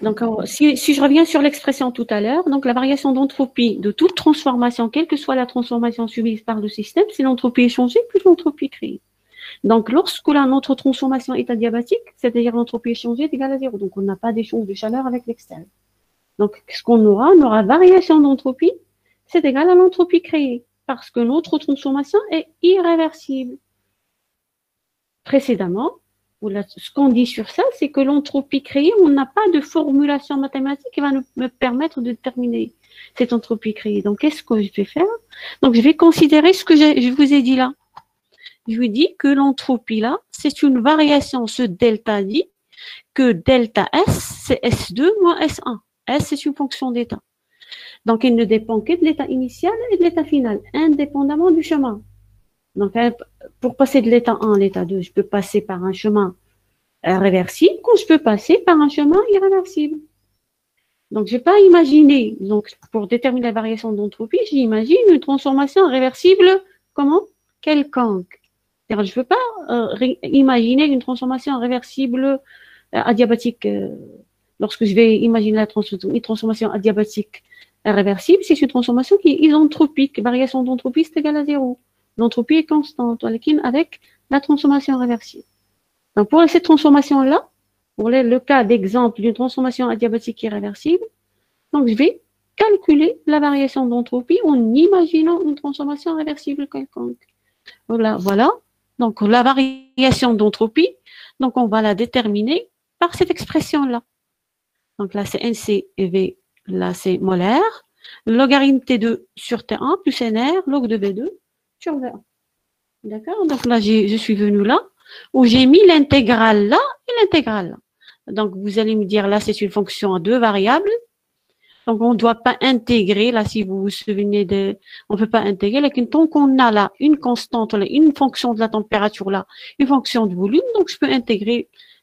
S1: Donc, si je reviens sur l'expression tout à l'heure, donc la variation d'entropie de toute transformation, quelle que soit la transformation subie par le système, c'est l'entropie échangée plus l'entropie créée. Donc, lorsque notre transformation est adiabatique, c'est-à-dire l'entropie échangée est égale à 0. Donc, on n'a pas d'échange de chaleur avec l'externe. Donc, ce qu'on aura, on aura variation d'entropie, c'est égal à l'entropie créée, parce que notre transformation est irréversible. Précédemment, ce qu'on dit sur ça, c'est que l'entropie créée, on n'a pas de formulation mathématique qui va me permettre de déterminer cette entropie créée. Donc, qu'est-ce que je vais faire? Donc, je vais considérer ce que je vous ai dit là. Je vous dis que l'entropie là, c'est une variation, ce delta dit que delta S, c'est S2 moins S1. S, c'est une fonction d'état. Donc, il ne dépend que de l'état initial et de l'état final, indépendamment du chemin. Donc, pour passer de l'état 1 à l'état 2, je peux passer par un chemin réversible, ou je peux passer par un chemin irréversible. Donc, je ne vais pas imaginer, donc, pour déterminer la variation d'entropie, j'imagine une transformation réversible, comment? Quelconque. Je ne veux pas imaginer une transformation réversible adiabatique. Lorsque je vais imaginer une transformation adiabatique réversible, c'est une transformation qui est isentropique. Variation d'entropie, c'est égal à 0. L'entropie est constante, avec la transformation réversible. Donc, pour cette transformation-là, pour le cas d'exemple d'une transformation adiabatique irréversible, donc je vais calculer la variation d'entropie en imaginant une transformation réversible quelconque. Voilà. Donc, la variation d'entropie, donc on va la déterminer par cette expression-là. Donc là, c'est NC/V, là c'est molaire. Logarithme T2 sur T1 plus NR, log de V2 sur V1. D'accord? Donc là, je suis venu là, où j'ai mis l'intégrale là et l'intégrale là. Donc, vous allez me dire, là, c'est une fonction à deux variables. Donc, on ne doit pas intégrer, là, si vous vous souvenez on ne peut pas intégrer, mais tant qu'on a là une constante, là, une fonction de la température là, une fonction de volume, donc je peux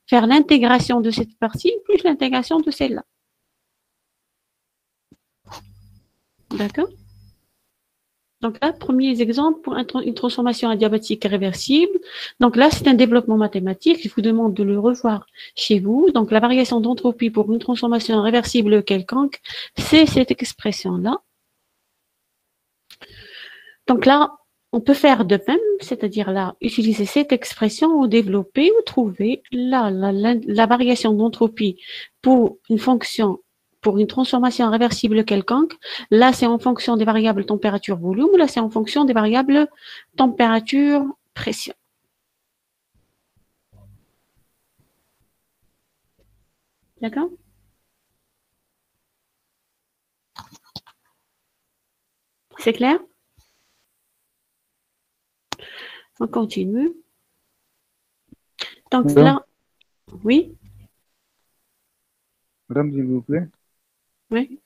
S1: faire l'intégration de cette partie plus l'intégration de celle-là. D'accord? Donc là, premier exemple pour une transformation adiabatique réversible. Donc là, c'est un développement mathématique. Je vous demande de le revoir chez vous. Donc la variation d'entropie pour une transformation réversible quelconque, c'est cette expression-là. Donc là, on peut faire de même, c'est-à-dire là, utiliser cette expression ou développer ou trouver la variation d'entropie pour une fonction, pour une transformation réversible quelconque. Là, c'est en fonction des variables température-volume, là, c'est en fonction des variables température-pression. D'accord? C'est clair? On continue. Donc là, oui?
S7: Madame, s'il vous plaît.
S1: Oui.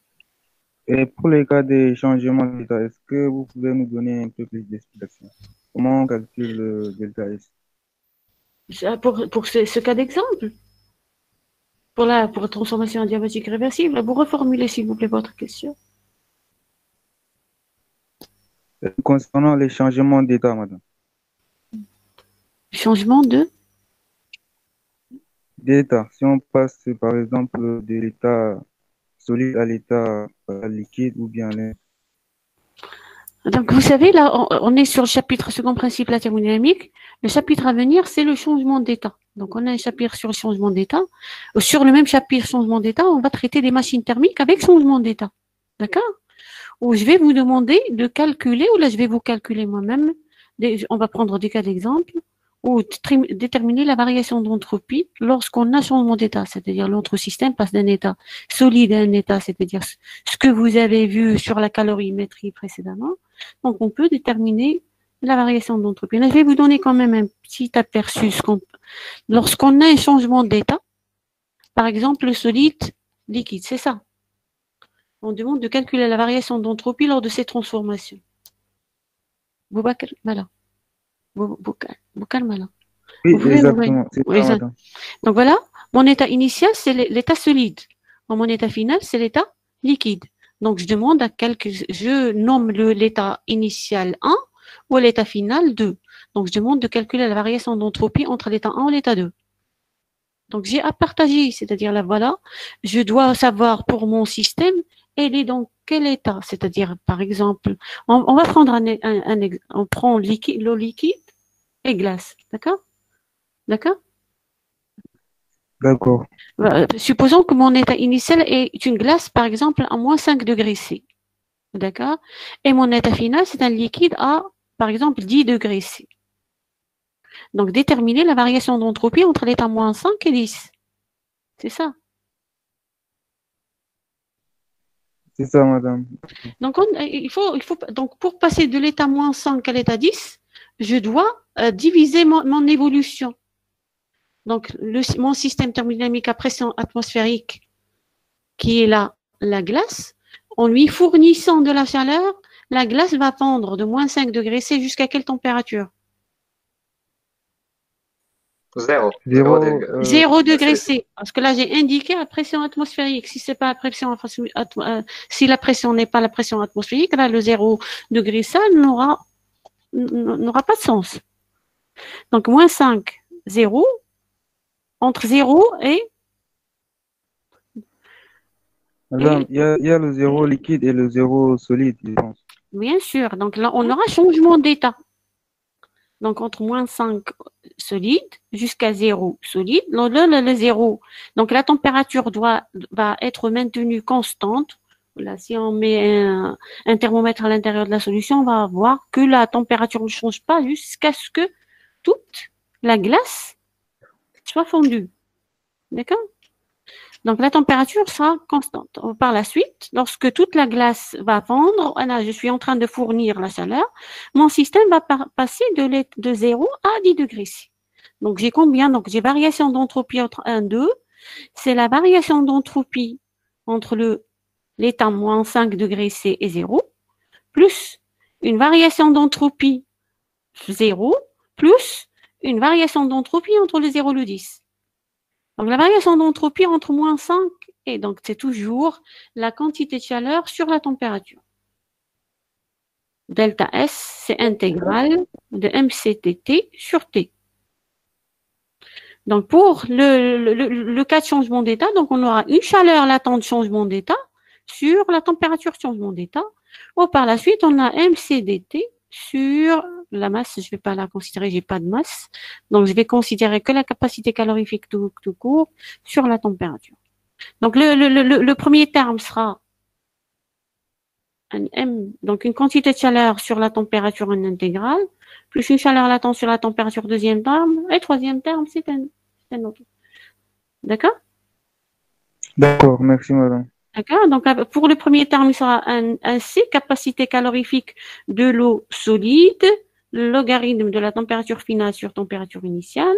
S7: Et pour les cas des changements d'état, est-ce que vous pouvez nous donner un peu plus d'explications? Comment on calcule le delta S?
S1: Pour ce cas d'exemple? Pour la transformation adiabatique réversible, vous reformulez s'il vous plaît votre question.
S7: Concernant les changements d'état, madame.
S1: Changement
S7: d'état. Si on passe par exemple de l'état solide à l'état liquide ou bien l'air.
S1: Donc vous savez, là, on est sur le chapitre second principe de la thermodynamique. Le chapitre à venir, c'est le changement d'état. Donc on a un chapitre sur le changement d'état. Sur le même chapitre changement d'état, on va traiter des machines thermiques avec changement d'état. D'accord? Où je vais vous demander de calculer, ou là je vais vous calculer moi-même. On va prendre des cas d'exemple. Ou déterminer la variation d'entropie lorsqu'on a changement d'état, c'est-à-dire notre système passe d'un état solide à un état, c'est-à-dire ce que vous avez vu sur la calorimétrie précédemment. Donc, on peut déterminer la variation d'entropie. Là, je vais vous donner quand même un petit aperçu. Lorsqu'on a un changement d'état, par exemple, le solide liquide, c'est ça. On demande de calculer la variation d'entropie lors de ces transformations. Voilà. Malin.
S7: Oui, exactement.
S1: Oui, ça. Donc voilà, mon état initial, c'est l'état solide. Mon état final, c'est l'état liquide. Donc je demande je nomme l'état initial 1 ou l'état final 2. Donc je demande de calculer la variation d'entropie entre l'état 1 et l'état 2. Donc, j'ai à partager, c'est-à-dire là, voilà, je dois savoir pour mon système, elle est dans quel état. C'est-à-dire, par exemple, on va prendre on prend l'eau liquide et glace. D'accord? D'accord?
S7: D'accord.
S1: Supposons que mon état initial est une glace, par exemple, à moins 5 degrés C. D'accord? Et mon état final, c'est un liquide à, par exemple, 10 degrés C. Donc, déterminer la variation d'entropie entre l'état moins 5 et 10. C'est ça.
S7: C'est ça, madame.
S1: Donc, donc, pour passer de l'état moins 5 à l'état 10, je dois diviser mon évolution. Donc, mon système thermodynamique à pression atmosphérique, qui est là, la glace, en lui fournissant de la chaleur, la glace va fondre de moins 5 degrés C jusqu'à quelle température?
S8: 0.
S1: 0 degré C. Parce que là, j'ai indiqué la pression atmosphérique. Si c'est pas la pression, si la pression n'est pas la pression atmosphérique, là, le 0 degré C n'aura pas de sens. Donc, moins 5, 0, entre 0 et...
S7: Madame, il y a le zéro liquide et le zéro solide, je pense.
S1: Bien sûr. Donc là, on aura changement d'état. Donc, entre moins 5 solide jusqu'à 0 solide. Le 0. Donc, la température va être maintenue constante. Là, si on met un thermomètre à l'intérieur de la solution, on va voir que la température ne change pas jusqu'à ce que toute la glace soit fondue. D'accord? Donc, la température sera constante. Par la suite, lorsque toute la glace va fondre, là, je suis en train de fournir la chaleur, mon système va passer de 0 à 10 degrés C. Donc, j'ai combien? Donc, j'ai variation d'entropie entre 1 et 2. C'est la variation d'entropie entre l'état moins 5 degrés C et 0, plus une variation d'entropie 0, plus une variation d'entropie entre le 0 et le 10. Donc, la variation d'entropie entre moins 5 et donc c'est toujours la quantité de chaleur sur la température. Delta S, c'est intégrale de mCTT sur T. Donc, pour le cas de changement d'état, donc on aura une chaleur latente de changement d'état sur la température de changement d'état. Ou par la suite, on a mCDT sur la masse, je ne vais pas la considérer, j'ai pas de masse. Donc, je vais considérer que la capacité calorifique tout court sur la température. Donc, le premier terme sera un M, donc une quantité de chaleur sur la température en intégrale, plus une chaleur latente sur la température deuxième terme, et troisième terme, c'est un autre. D'accord?
S7: D'accord, merci, madame.
S1: D'accord? Donc, pour le premier terme, il sera un C, capacité calorifique de l'eau solide, le logarithme de la température finale sur température initiale,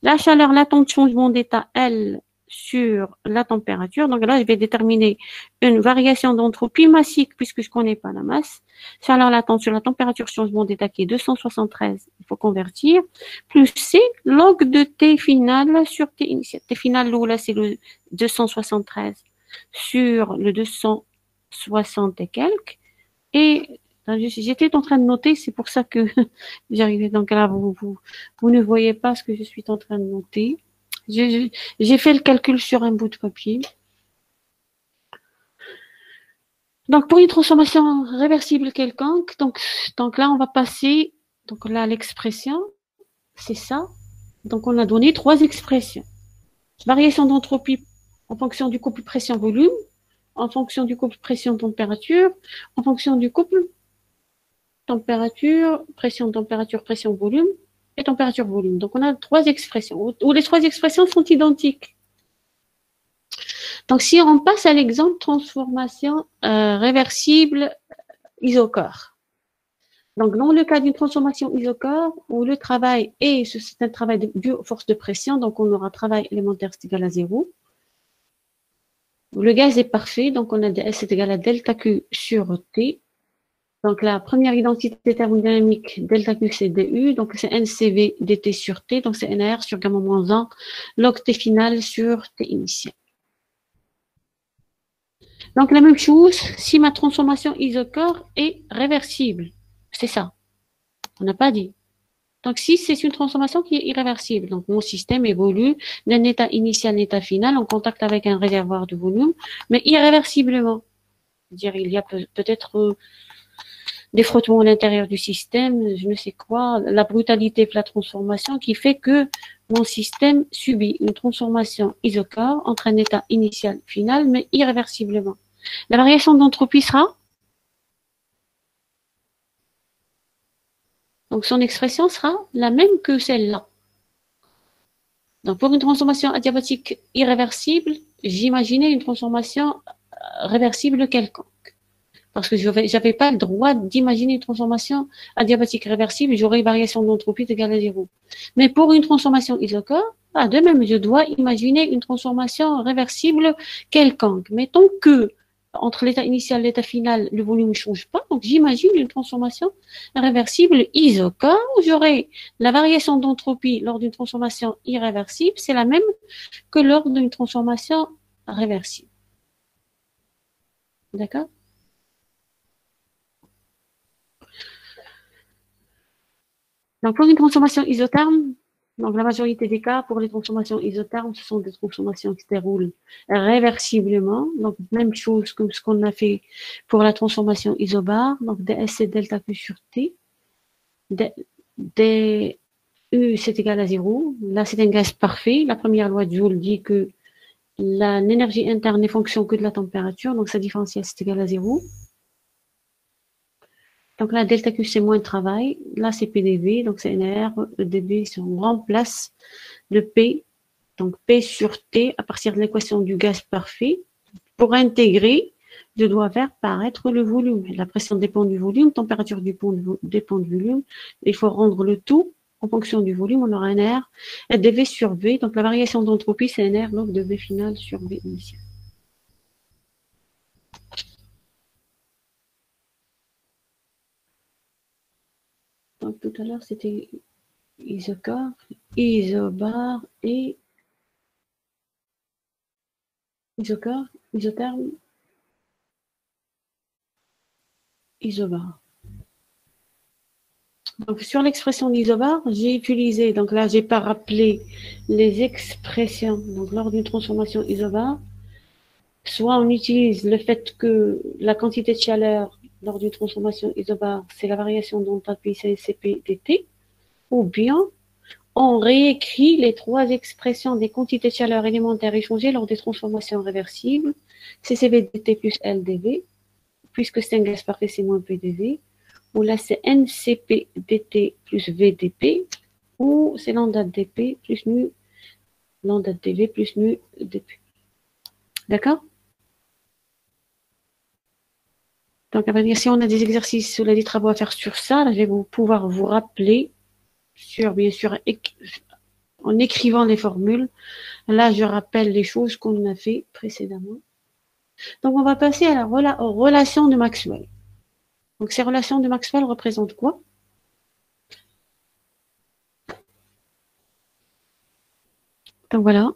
S1: la chaleur latente changement d'état L sur la température. Donc là, je vais déterminer une variation d'entropie massique puisque je ne connais pas la masse. Chaleur latente sur la température changement d'état qui est 273, il faut convertir, plus C, log de T final sur T initial. T final, là, c'est le 273 sur le 260 et quelques. Et j'étais en train de noter, c'est pour ça que j'arrivais. Donc là, vous ne voyez pas ce que je suis en train de noter. J'ai fait le calcul sur un bout de papier. Donc, pour une transformation réversible quelconque, donc là, on va passer, donc là, l'expression, c'est ça. Donc, on a donné 3 expressions. Variation d'entropie en fonction du couple pression-volume, en fonction du couple pression-température, en fonction du couple température, pression-volume, et température-volume. Donc, on a 3 expressions, où les 3 expressions sont identiques. Donc, si on passe à l'exemple transformation réversible isochore. Donc, dans le cas d'une transformation isochore, où le travail c'est un travail dû aux forces de pression, donc on aura travail élémentaire, c'est égal à 0. Le gaz est parfait, donc on a S est égal à delta Q sur T. Donc, la première identité thermodynamique, delta Q, c'est DU, donc c'est NCV dt sur T, donc c'est NR sur gamma moins 1, log T final sur T initial. Donc, la même chose, si ma transformation isochore est réversible, c'est ça. On n'a pas dit. Donc, si c'est une transformation qui est irréversible, donc mon système évolue d'un état initial à un état final en contact avec un réservoir de volume, mais irréversiblement. C'est-à-dire, il y a peut-être des frottements à l'intérieur du système, je ne sais quoi, la brutalité de la transformation qui fait que mon système subit une transformation isochore entre un état initial et final, mais irréversiblement. La variation d'entropie sera, donc son expression sera la même que celle-là. Donc pour une transformation adiabatique irréversible, j'imaginais une transformation réversible quelconque. Parce que je n'avais pas le droit d'imaginer une transformation adiabatique réversible, j'aurais une variation d'entropie égale à 0. Mais pour une transformation isochore, de même, je dois imaginer une transformation réversible quelconque. Mettons que entre l'état initial et l'état final, le volume ne change pas, donc j'imagine une transformation réversible isochore où j'aurai la variation d'entropie lors d'une transformation irréversible, c'est la même que lors d'une transformation réversible. D'accord? Donc, pour une transformation isotherme, donc la majorité des cas, pour les transformations isothermes, ce sont des transformations qui se déroulent réversiblement. Donc, même chose que ce qu'on a fait pour la transformation isobar. Donc, ds c'est delta Q sur T. Du c'est égal à 0. Là, c'est un gaz parfait. La première loi de Joule dit que l'énergie interne n'est fonction que de la température. Donc, sa différentielle, c'est égal à 0. Donc là, delta Q, c'est moins de travail. Là, c'est PDV, donc c'est NR. EdB, si on remplace le P, donc P sur T, à partir de l'équation du gaz parfait. Pour intégrer, je dois faire paraître le volume. La pression dépend du volume, la température dépend du volume. Il faut rendre le tout en fonction du volume. On aura NR et dV sur V. Donc la variation d'entropie, c'est NR log de V final sur V initial. Donc, tout à l'heure, c'était isochore, isobar et isochore, isotherme, isobar. Donc, sur l'expression d'isobar, j'ai utilisé, donc là, j'ai pas rappelé les expressions. Donc, lors d'une transformation isobar, soit on utilise le fait que la quantité de chaleur lors d'une transformation isobar, c'est la variation d'entropie CCP dt, ou bien on réécrit les trois expressions des quantités de chaleur élémentaires échangées lors des transformations réversibles, CCV dt plus LdV, puisque c'est un gaz parfait, c'est moins PDV, ou là c'est NCP dt plus VdP, ou c'est lambda dP plus nu, lambda dV plus nu dP. D'accord? Donc, à vrai dire, si on a des exercices ou des travaux à faire sur ça, là, je vais pouvoir vous rappeler bien sûr, en écrivant les formules. Là, je rappelle les choses qu'on a fait précédemment. Donc, on va passer à aux relations de Maxwell. Donc, ces relations de Maxwell représentent quoi? Donc, voilà.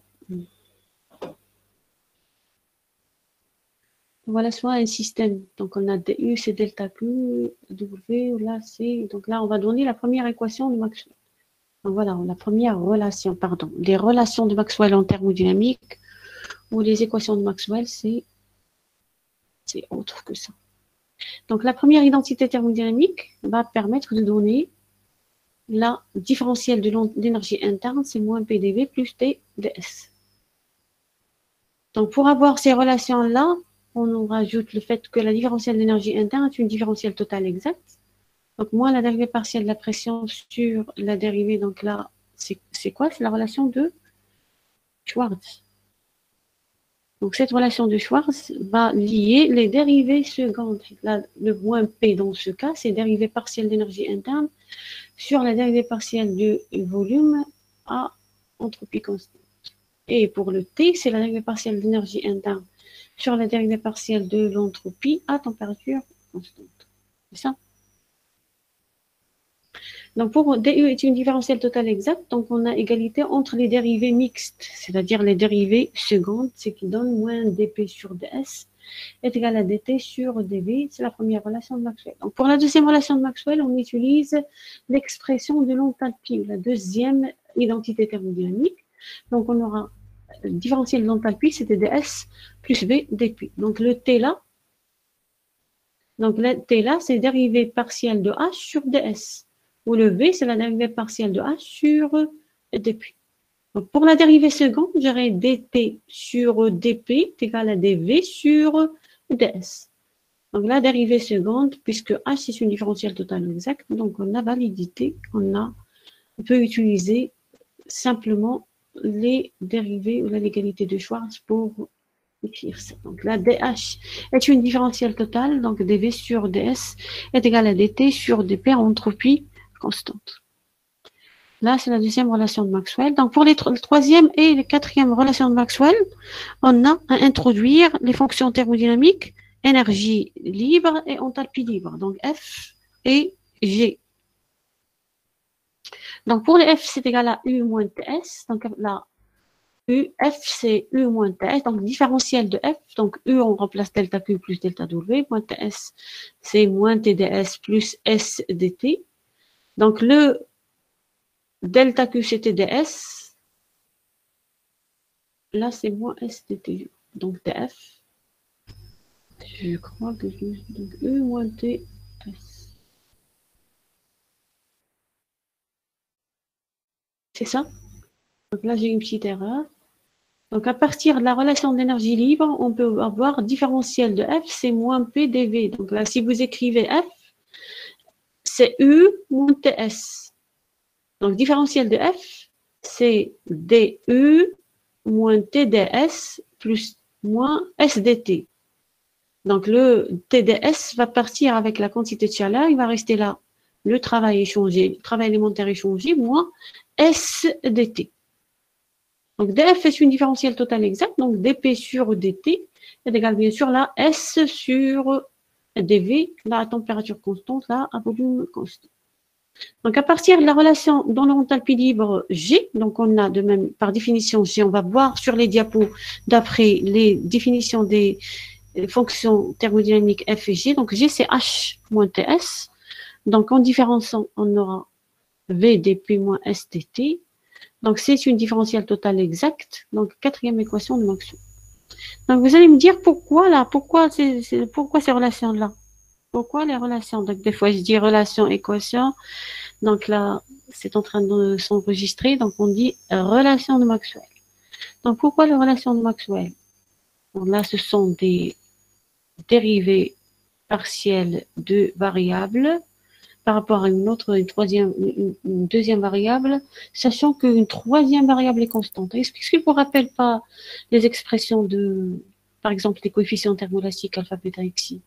S1: Voilà, soit un système. Donc, on a DU, c'est delta Q, W, là, c'est... Donc, là, on va donner la première équation de Maxwell. Donc, voilà, la première relation, pardon. Les relations de Maxwell en thermodynamique, ou les équations de Maxwell, c'est autre que ça. Donc, la première identité thermodynamique va permettre de donner la différentielle de l'énergie interne, c'est moins PDV plus T ds. Donc, pour avoir ces relations-là, on nous rajoute le fait que la différentielle d'énergie interne est une différentielle totale exacte. Donc, moins la dérivée partielle de la pression sur la dérivée, donc là, c'est quoi? C'est la relation de Schwartz. Donc, cette relation de Schwartz va lier les dérivées secondes. Là, le moins P dans ce cas, c'est dérivée partielle d'énergie interne sur la dérivée partielle du volume à entropie constante. Et pour le T, c'est la dérivée partielle d'énergie interne sur la dérivée partielle de l'entropie à température constante. C'est ça? Donc, pour DU est une différentielle totale exacte, donc on a égalité entre les dérivées mixtes, c'est-à-dire les dérivées secondes, ce qui donne moins dP sur ds, est égal à dt sur dv. C'est la première relation de Maxwell. Donc, pour la deuxième relation de Maxwell, on utilise l'expression de l'enthalpie, la deuxième identité thermodynamique. Donc, on aura le différentiel de l'enthalpie, c'était ds plus v dp. Donc, le t là, c'est dérivée partielle de h sur ds. Ou le v, c'est la dérivée partielle de h sur dp. Donc, pour la dérivée seconde, j'aurai dt sur dp est égal à dv sur ds. Donc, la dérivée seconde, puisque h, c'est une différentielle totale exacte, donc on a validité, on peut utiliser simplement les dérivés ou la légalité de Schwarz pour écrire ça. Donc, la dh est une différentielle totale, donc dv sur ds est égal à dt sur dp en entropie constante. Là, c'est la deuxième relation de Maxwell. Donc, pour les troisième et les quatrième relations de Maxwell, on a à introduire les fonctions thermodynamiques, énergie libre et enthalpie libre. Donc, F et G. Donc, pour les F, c'est égal à U moins TS. Donc, là, F, c'est U moins TS. Donc, différentiel de F. Donc, U, on remplace delta Q plus delta W. Moins TS, c'est moins TDS plus S dt. Donc, le delta Q, c'est TDS. Là, c'est moins S dt. Donc, TF. Je crois que donc U moins TS. C'est ça? Donc là, j'ai une petite erreur. Donc, à partir de la relation d'énergie libre, on peut avoir différentiel de F, c'est moins P dV. Donc là, si vous écrivez F, c'est U moins TS. Donc, différentiel de F, c'est DU moins TDS plus moins SDT. Donc, le TDS va partir avec la quantité de chaleur, il va rester là. Le travail échangé, le travail élémentaire échangé, moins SDT. Donc, dF est une différentielle totale exacte, donc dP sur dt est égal bien sûr là S sur dV, là à température constante, là à volume constant. Donc, à partir de la relation dans l'enthalpie libre G, donc on a de même, par définition G, on va voir sur les diapos d'après les définitions des fonctions thermodynamiques F et G. Donc, G, c'est H moins TS. Donc, en différençant, on aura V dP moins SDT. Donc, c'est une différentielle totale exacte. Donc, quatrième équation de Maxwell. Donc, vous allez me dire pourquoi là, pourquoi ces relations-là? Pourquoi les relations? Donc, des fois, je dis relation, équation. Donc là, c'est en train de s'enregistrer. Donc, on dit relation de Maxwell. Donc, pourquoi les relations de Maxwell? Donc, là, ce sont des dérivées partielles de variables par rapport à une deuxième variable, sachant qu'une troisième variable est constante. Est-ce qu'il ne vous rappelle pas les expressions de, par exemple, les coefficients thermolastiques alpha, bêta, xi?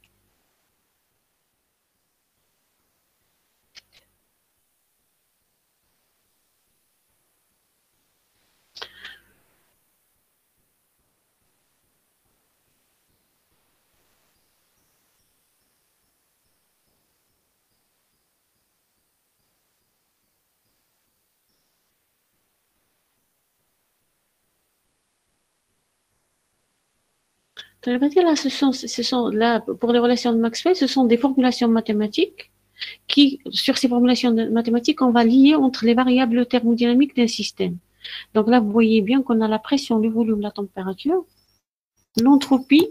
S1: Je vais dire là, là, pour les relations de Maxwell, ce sont des formulations mathématiques qui, sur ces formulations mathématiques, on va lier entre les variables thermodynamiques d'un système. Donc là, vous voyez bien qu'on a la pression, le volume, la température, l'entropie,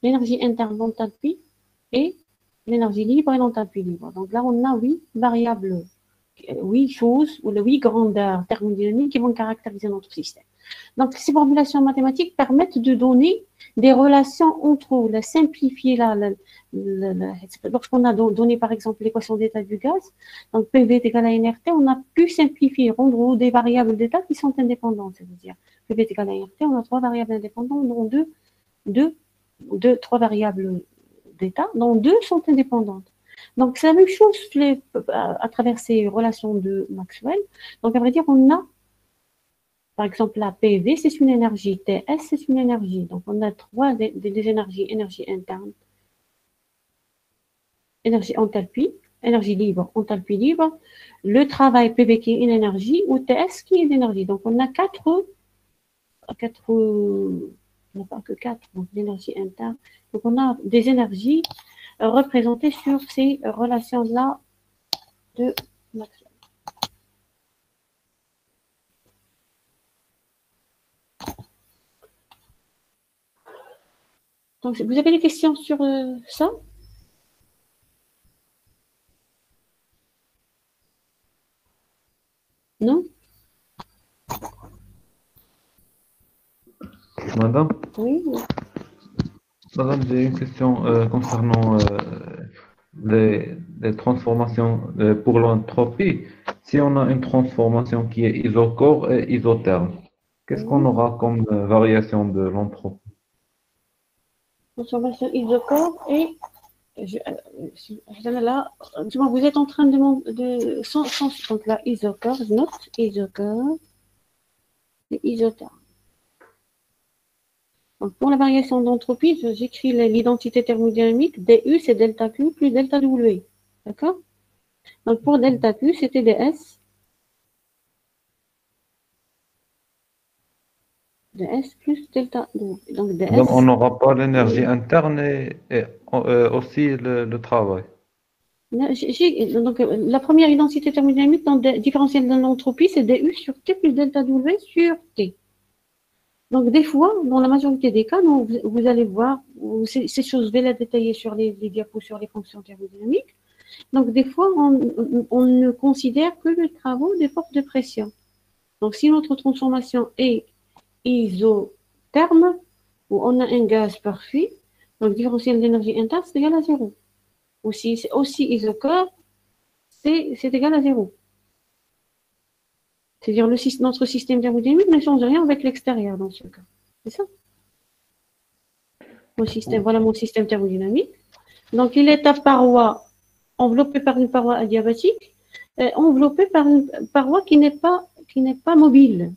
S1: l'énergie interne, l'enthalpie, et l'énergie libre et l'enthalpie libre. Donc là, on a 8 variables, 8 choses, ou les 8 grandeurs thermodynamiques qui vont caractériser notre système. Donc, ces formulations mathématiques permettent de donner des relations entre eux, la simplifier, lorsqu'on a donné par exemple l'équation d'état du gaz, donc PV est égal à NRT, on a pu simplifier, rendre des variables d'état qui sont indépendantes, c'est-à-dire PV est égal à NRT, on a 3 variables indépendantes, dont 3 variables d'état, dont 2 sont indépendantes. Donc, c'est la même chose à travers ces relations de Maxwell. Donc, à vrai dire, on a par exemple, la PV, c'est une énergie. TS, c'est une énergie. Donc, on a 3 des énergies. Énergie interne, énergie enthalpie, énergie libre, enthalpie libre. Le travail PV qui est une énergie ou TS qui est une énergie. Donc, on a 4 On n'a pas que 4, donc l'énergie interne. Donc on a des énergies représentées sur ces relations-là de Maxwell. Donc, vous avez des questions sur ça? Non?
S5: Madame,
S1: Oui?
S5: Madame, j'ai une question concernant les transformations pour l'entropie. Si on a une transformation qui est isocore et isotherme, qu'est-ce qu'on aura comme variation de l'entropie?
S1: Transformation isocore et là, vous êtes en train de donc là, isocore, je note isocore et isotherme. Donc pour la variation d'entropie, j'écris l'identité thermodynamique, DU c'est delta Q plus delta W. D'accord? Donc pour delta Q, c'était ds plus delta W. Donc ds.
S5: Donc on n'aura pas l'énergie interne et aussi le travail.
S1: Donc, la première identité thermodynamique dans le différentiel de l'entropie, c'est du sur T plus delta W sur T. Donc, des fois, dans la majorité des cas, vous allez voir, ces choses, je vais les détailler sur les diapos, sur les fonctions thermodynamiques. Donc, des fois, on ne considère que le travail des forces de pression. Donc, si notre transformation est isotherme, où on a un gaz parfait, donc différentiel d'énergie interne, c'est égal à 0. Aussi isocore, c'est égal à 0. C'est-à-dire notre système thermodynamique ne change rien avec l'extérieur dans ce cas. C'est ça. Voilà mon système thermodynamique. Donc, il est à paroi enveloppé par une paroi adiabatique, enveloppé par une paroi qui n'est pas mobile.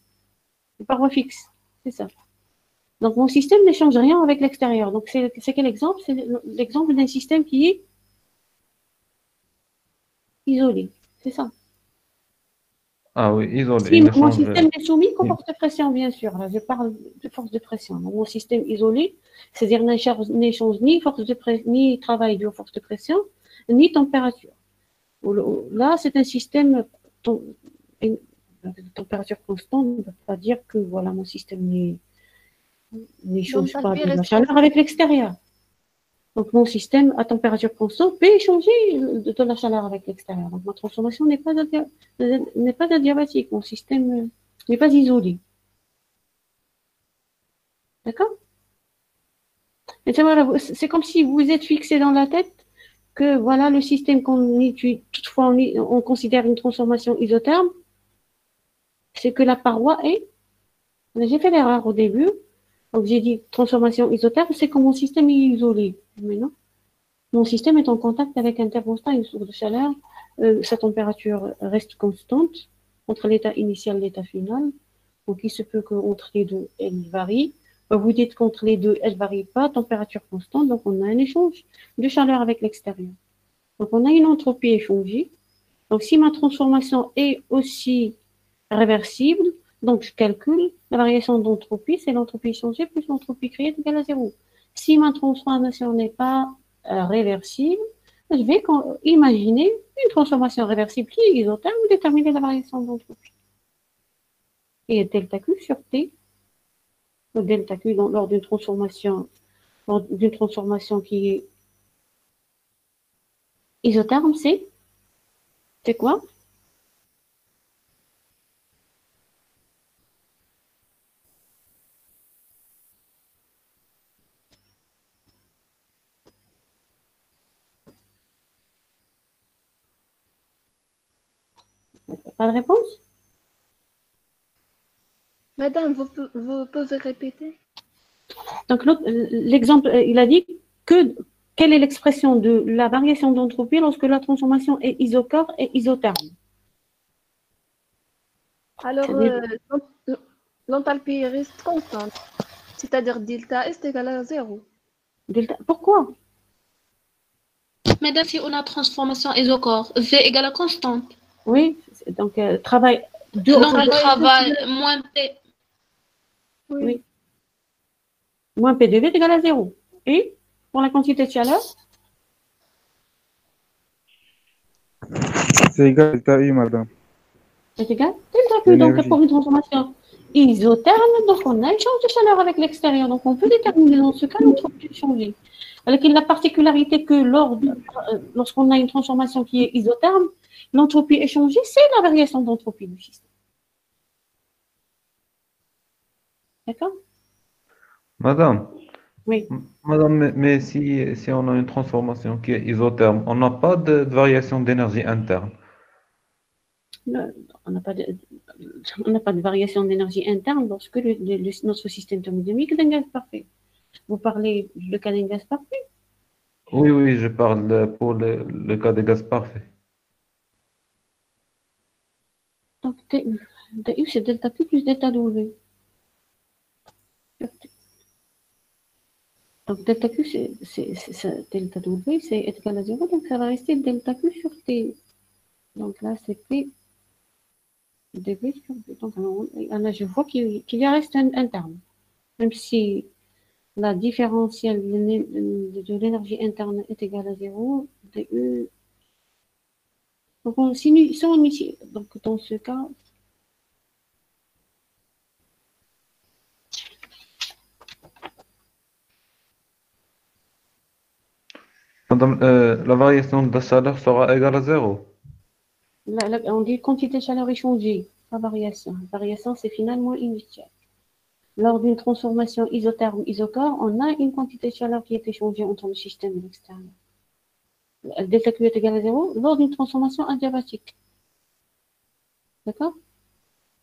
S1: Une paroi fixe. C'est ça. Donc, mon système ne change rien avec l'extérieur. Donc, c'est quel exemple? C'est l'exemple d'un système qui est isolé. C'est ça.
S5: Ah oui, isolé.
S1: Si mon système est soumis qu'aux forces de pression, bien sûr. Là, je parle de force de pression. Donc, mon système isolé, c'est-à-dire n'échange ni travail dû aux forces de pression, ni température. Là, c'est un système température constante. On ne peut pas dire que voilà, mon système n'échange pas de la chaleur avec l'extérieur. Donc, mon système à température constante peut échanger de la chaleur avec l'extérieur. Donc, ma transformation n'est pas adiabatique. Mon système n'est pas isolé. D'accord? Et c'est comme si vous êtes fixé dans la tête que voilà le système qu'on étudie. Toutefois, on considère une transformation isotherme. C'est que la paroi est. J'ai fait l'erreur au début. Donc, j'ai dit transformation isotherme, c'est que mon système est isolé. Mais non. Mon système est en contact avec un thermostat, une source de chaleur. Sa température reste constante entre l'état initial et l'état final. Donc, il se peut qu'entre les deux, elle varie. Vous dites qu'entre les deux, elle ne varie pas, température constante. Donc, on a un échange de chaleur avec l'extérieur. Donc, on a une entropie échangée. Donc, si ma transformation est aussi réversible, donc je calcule la variation d'entropie, c'est l'entropie échangée plus l'entropie créée est égale à 0. Si ma transformation n'est pas réversible, je vais imaginer une transformation réversible qui est isotherme ou déterminer la variation d'entropie. Et delta Q sur T, delta Q lors d'une transformation qui est isotherme, c'est quoi? Pas de réponse?
S6: Madame, vous pouvez répéter?
S1: Donc, l'exemple, il a dit quelle est l'expression de la variation d'entropie lorsque la transformation est isocore et isotherme?
S6: Alors, l'enthalpie reste constante, c'est-à-dire delta S est égal à 0.
S1: Pourquoi?
S9: Madame, si on a transformation isocore, V égale à constante.
S1: Oui, donc travail.
S9: Donc le travail moins P.
S6: Oui.
S1: Moins P de V est égal à 0. Et pour la quantité de chaleur,
S7: C'est égal à delta U, madame.
S1: c'est égal à delta Q. Donc,
S7: L'énergie.
S1: pour une transformation isotherme, donc on a échange de chaleur avec l'extérieur. Donc, on peut déterminer dans ce cas l'entropie changée. Avec la particularité que lorsqu'on a une transformation qui est isotherme, l'entropie échangée, c'est la variation d'entropie du système. D'accord?
S5: Madame,
S1: Oui.
S5: Madame, mais si on a une transformation qui est isotherme, on n'a pas de variation d'énergie interne.
S1: On n'a pas de variation d'énergie interne lorsque notre système thermodynamique est un gaz parfait. Vous parlez du cas d'un gaz parfait?
S5: Oui, oui, je parle pour le cas des gaz parfaits.
S1: Donc, DU, c'est delta Q plus delta W. Donc, delta Q, delta W, c'est égal à 0, donc ça va rester delta Q sur T. Donc là, c'est P dV sur V. Donc là, je vois qu'il y reste un terme. Même si la différentielle de l'énergie interne est égale à 0, DE. Donc, donc dans ce cas,
S5: Madame, la variation de la chaleur sera égale à 0.
S1: on dit quantité de chaleur échangée, pas variation. Variation, c'est finalement initiale. Lors d'une transformation isotherme-isochore, on a une quantité de chaleur qui est échangée entre le système et l'extérieur. Delta Q est égal à 0 lors d'une transformation adiabatique. D'accord?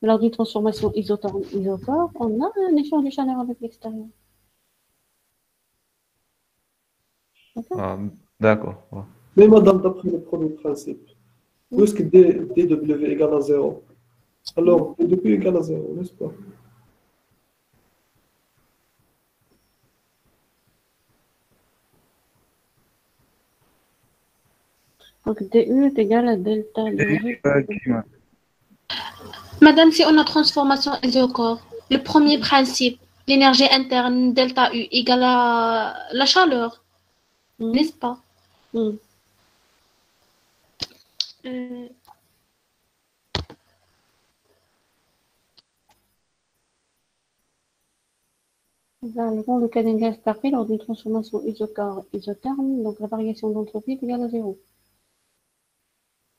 S1: Lors d'une transformation isotherme-isochore, on a un échange de chaleur avec l'extérieur. D'accord?
S5: Ah, d'accord. Ouais.
S4: Mais madame, d'après le premier principe, puisque dW égale à 0, alors dW égale à 0, n'est-ce pas?
S1: Donc DU est égal à delta W.
S9: Madame, si on a transformation isochore, le premier principe, l'énergie interne delta U égale à la chaleur, n'est-ce pas?
S1: Dans le cas d'un gaz parfait, lors d'une transformation isotherme, donc la variation d'entropie est égale à 0.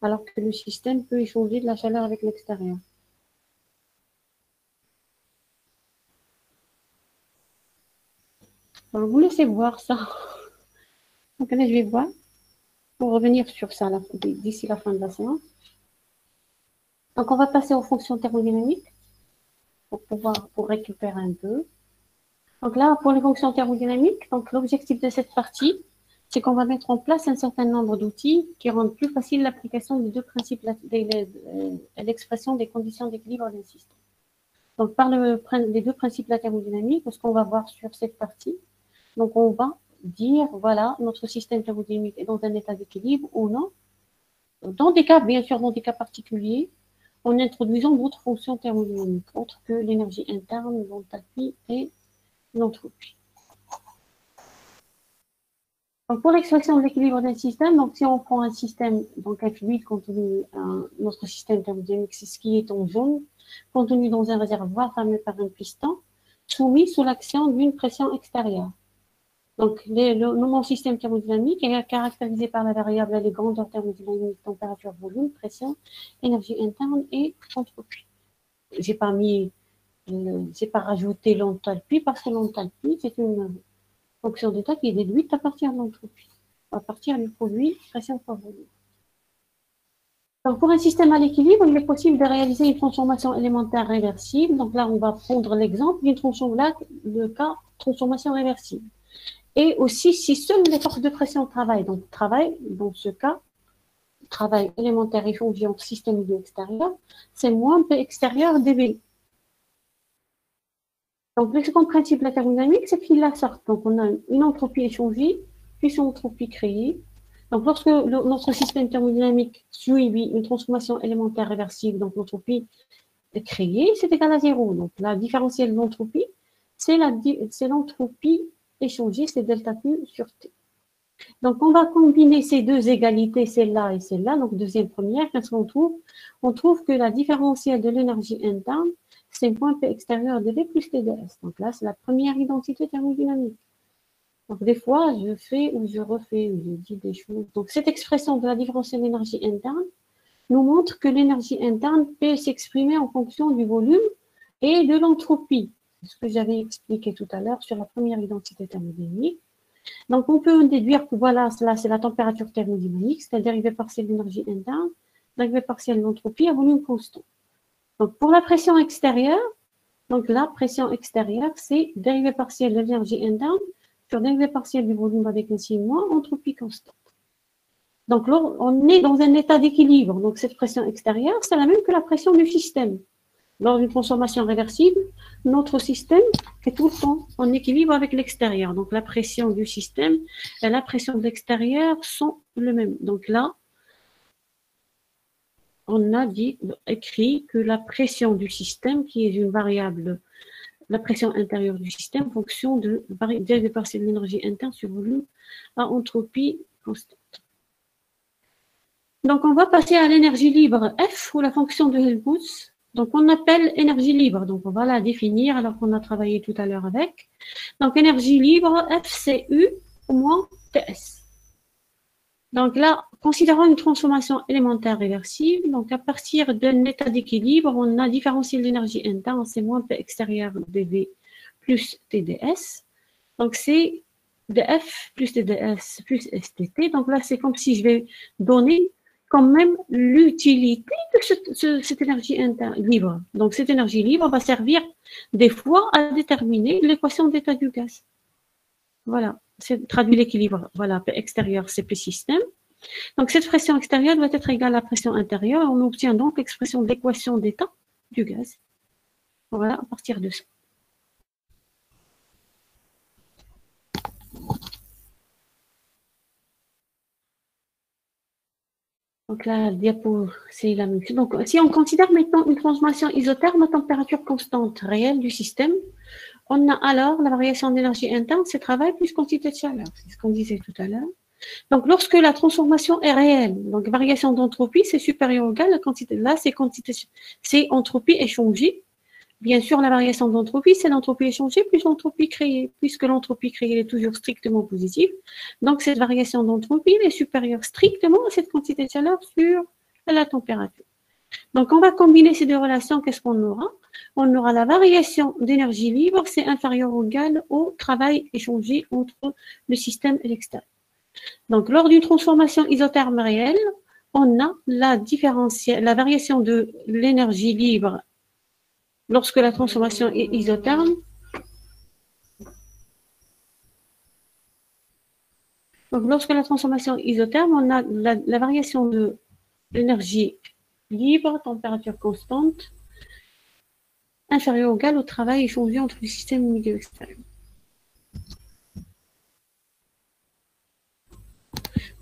S1: Alors que le système peut échanger de la chaleur avec l'extérieur. Alors, vous laissez voir ça. Donc là, je vais voir. Pour revenir sur ça d'ici la fin de la séance. Donc, on va passer aux fonctions thermodynamiques pour récupérer un peu. Donc là, pour les fonctions thermodynamiques, donc l'objectif de cette partie, c'est qu'on va mettre en place un certain nombre d'outils qui rendent plus facile l'application des deux principes, l'expression des conditions d'équilibre d'un système. Donc, par les deux principes de la thermodynamique, ce qu'on va voir sur cette partie, donc on va dire, voilà, notre système thermodynamique est dans un état d'équilibre ou non. Dans des cas, bien sûr, dans des cas particuliers, en introduisant d'autres fonctions thermodynamiques, autres que l'énergie interne, l'enthalpie et l'entropie. Donc, pour l'expression de l'équilibre d'un système, donc si on prend un système, donc un fluide contenu, notre système thermodynamique, c'est ce qui est en jaune, contenu dans un réservoir fermé par un piston, soumis sous l'action d'une pression extérieure. Donc, mon système thermodynamique est caractérisé par la variable les grandeurs thermodynamiques, température, volume, pression, énergie interne et entropie. J'ai pas rajouté l'enthalpie parce que l'enthalpie, c'est une fonction d'état qui est déduite à partir de l'entropie, à partir du produit pression par volume. Donc, pour un système à l'équilibre, il est possible de réaliser une transformation élémentaire réversible. Donc là, on va prendre l'exemple d'une le cas transformation réversible. Et aussi, si seules les forces de pression travaillent, donc travail, dans ce cas, travail élémentaire échangé entre système et extérieur, c'est moins P extérieur dB. Donc, le second principe de la thermodynamique, c'est qu'il la sorte. Donc, on a une entropie échangée, plus une entropie créée. Donc, lorsque notre système thermodynamique suit une transformation élémentaire réversible, donc l'entropie créée, c'est égal à 0. Donc, la différentielle de l'entropie, c'est l'entropie échangée, c'est delta Q sur T. Donc, on va combiner ces deux égalités, celle-là et celle-là. Donc, deuxième première, qu'est-ce qu'on trouve? On trouve que la différentielle de l'énergie interne, c'est point P extérieur dV plus TdS. Donc là, c'est la première identité thermodynamique. Donc, des fois, je fais ou je refais, ou je dis des choses. Donc, cette expression de la différentielle d'énergie interne nous montre que l'énergie interne peut s'exprimer en fonction du volume et de l'entropie. C'est ce que j'avais expliqué tout à l'heure sur la première identité thermodynamique. Donc, on peut déduire que voilà, là, c'est la température thermodynamique, c'est la dérivée partielle de l'énergie interne, dérivée partielle de l'entropie à volume constant. Donc, pour la pression extérieure, donc la pression extérieure, c'est dérivée partielle de l'énergie interne sur dérivée partielle du volume avec un signe moins, entropie constante. Donc, là, on est dans un état d'équilibre. Donc, cette pression extérieure, c'est la même que la pression du système. Lors d'une transformation réversible, notre système est tout le temps en équilibre avec l'extérieur. Donc, la pression du système et la pression de l'extérieur sont le même. Donc là, on a écrit que la pression du système, qui est une variable, la pression intérieure du système, fonction de dérivée partielle de l'énergie interne sur volume à entropie constante. Donc, on va passer à l'énergie libre F, ou la fonction de Helmholtz. Donc, on appelle énergie libre. Donc, on va la définir alors qu'on a travaillé tout à l'heure avec. Donc, énergie libre, F, c'est U moins TS. Donc là, considérons une transformation élémentaire réversible. Donc, à partir d'un état d'équilibre, on a différentiel d'énergie interne, c'est moins P extérieur dV plus TdS. Donc, c'est dF plus TdS plus STT. Donc là, c'est comme si je vais donner quand même l'utilité de cette énergie libre. Donc, cette énergie libre va servir des fois à déterminer l'équation d'état du gaz. Voilà, c'est traduit l'équilibre. Voilà, P extérieur, c'est P système. Donc, cette pression extérieure doit être égale à la pression intérieure. On obtient donc l'expression de l'équation d'état du gaz. Voilà, à partir de ça. Donc là, le diapo, c'est la même chose. Donc, si on considère maintenant une transformation isotherme à température constante réelle du système, on a alors la variation d'énergie interne, c'est travail plus quantité de chaleur. C'est ce qu'on disait tout à l'heure. Donc, lorsque la transformation est réelle, donc variation d'entropie, c'est supérieur ou égal à la quantité. Là, c'est entropie échangée. Bien sûr, la variation d'entropie, c'est l'entropie échangée plus l'entropie créée, puisque l'entropie créée est toujours strictement positive. Donc, cette variation d'entropie est supérieure strictement à cette quantité de chaleur sur la température. Donc, on va combiner ces deux relations. Qu'est-ce qu'on aura? On aura la variation d'énergie libre, c'est inférieur ou égal au travail échangé entre le système et l'extérieur. Donc, lors d'une transformation isotherme réelle, on a la variation de l'énergie libre lorsque la transformation est isotherme. Donc, lorsque la transformation est isotherme, on a la variation de l'énergie libre, température constante, inférieure ou égale au travail échangé entre le système et le milieu extérieur.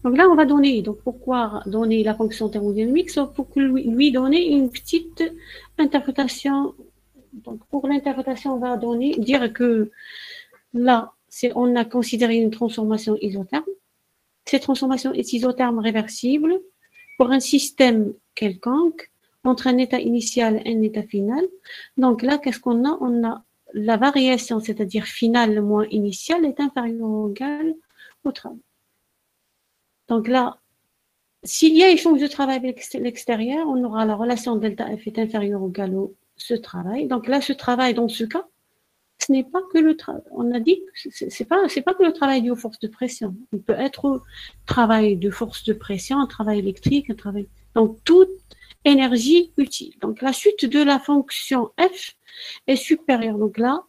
S1: Donc là, on va donner, donc pourquoi donner la fonction thermodynamique? Sauf pour lui donner une petite interprétation. Donc pour l'interprétation, on va dire que là, on a considéré une transformation isotherme. Cette transformation est isotherme réversible pour un système quelconque entre un état initial et un état final. Donc là, qu'est-ce qu'on a? On a la variation, c'est-à-dire finale moins initiale, est inférieure ou égale au travail. Donc là, s'il y a échange de travail avec l'extérieur, on aura la relation delta F est inférieure ou égale à ce travail. Donc là, ce travail, dans ce cas, ce n'est pas que le travail. On a dit que c'est pas que le travail dû aux forces de pression. Il peut être travail de force de pression, un travail électrique, un travail. Donc toute énergie utile. Donc la suite de la fonction F est supérieure. Donc là,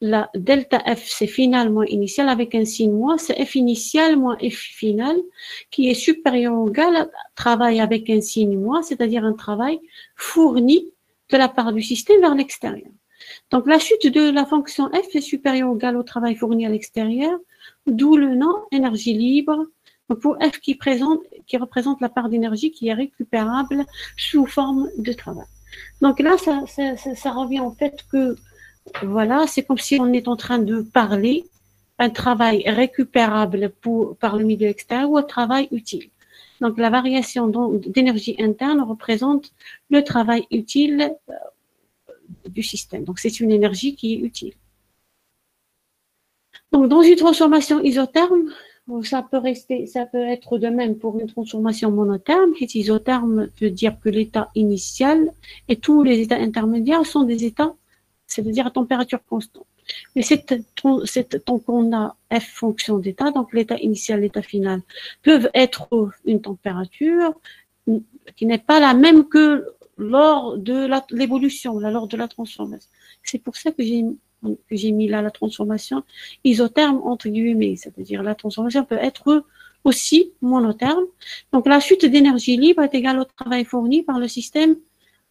S1: la delta F, c'est final moins initial avec un signe moins, c'est F initial moins F final qui est supérieur ou égal à travail avec un signe moins, c'est-à-dire un travail fourni de la part du système vers l'extérieur. Donc, la chute de la fonction F est supérieure ou égale au travail fourni à l'extérieur, d'où le nom énergie libre, pour F qui représente la part d'énergie qui est récupérable sous forme de travail. Donc là, ça revient en fait que voilà, c'est comme si on est en train de parler un travail récupérable par le milieu extérieur ou un travail utile. Donc, la variation d'énergie interne représente le travail utile du système. Donc, c'est une énergie qui est utile. Donc, dans une transformation isotherme, ça peut être de même pour une transformation monotherme. Et isotherme veut dire que l'état initial et tous les états intermédiaires sont des états, c'est-à-dire à température constante. Mais tant qu'on a F fonction d'état, donc l'état initial, l'état final, peuvent être une température qui n'est pas la même que lors de l'évolution, lors de la transformation. C'est pour ça que j'ai mis là la transformation isotherme entre guillemets, c'est-à-dire la transformation peut être aussi monotherme. Donc la chute d'énergie libre est égale au travail fourni par le système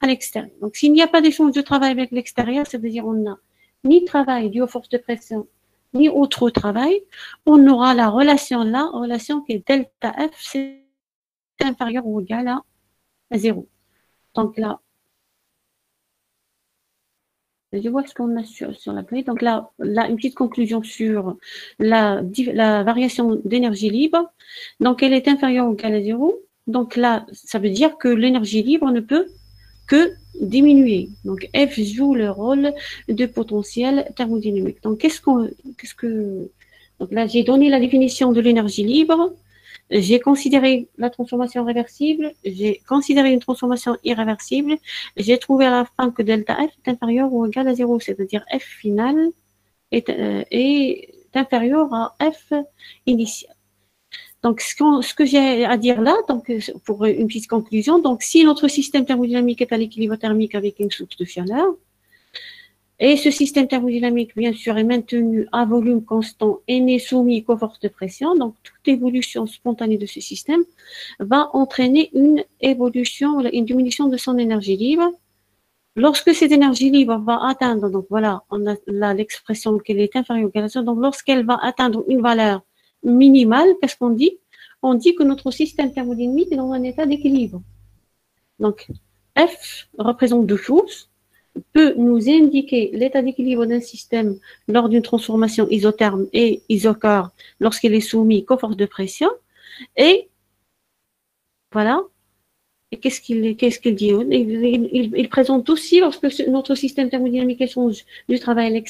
S1: à l'extérieur. Donc s'il n'y a pas d'échange de travail avec l'extérieur, c'est-à-dire on n'a ni travail dû aux forces de pression, ni autre travail, on aura la relation là, relation qui est delta F, c'est inférieur ou égal à 0. Donc là, je vois ce qu'on a sur la grille. Donc là, une petite conclusion sur la variation d'énergie libre. Donc elle est inférieure ou égale à 0. Donc là, ça veut dire que l'énergie libre ne peut que diminuer. Donc F joue le rôle de potentiel thermodynamique. Donc donc là j'ai donné la définition de l'énergie libre. J'ai considéré la transformation réversible, j'ai considéré une transformation irréversible, j'ai trouvé à la fin que delta F est inférieur ou égal à 0, c'est-à-dire F final est inférieur à F initial. Donc, ce que j'ai à dire là, donc, pour une petite conclusion, donc, si notre système thermodynamique est à l'équilibre thermique avec une source de chaleur, et ce système thermodynamique, bien sûr, est maintenu à volume constant et n'est soumis qu'aux forces de pression. Donc, toute évolution spontanée de ce système va entraîner une diminution de son énergie libre. Lorsque cette énergie libre va atteindre, donc voilà, on a là l'expression qu'elle est inférieure au gaz, donc lorsqu'elle va atteindre une valeur minimale, qu'est-ce qu'on dit? On dit que notre système thermodynamique est dans un état d'équilibre. Donc, F représente deux choses, peut nous indiquer l'état d'équilibre d'un système lors d'une transformation isotherme et isochore lorsqu'il est soumis qu'aux forces de pression. Et voilà. Et qu'est-ce qu'il dit? Il présente aussi, lorsque notre système thermodynamique échange du travail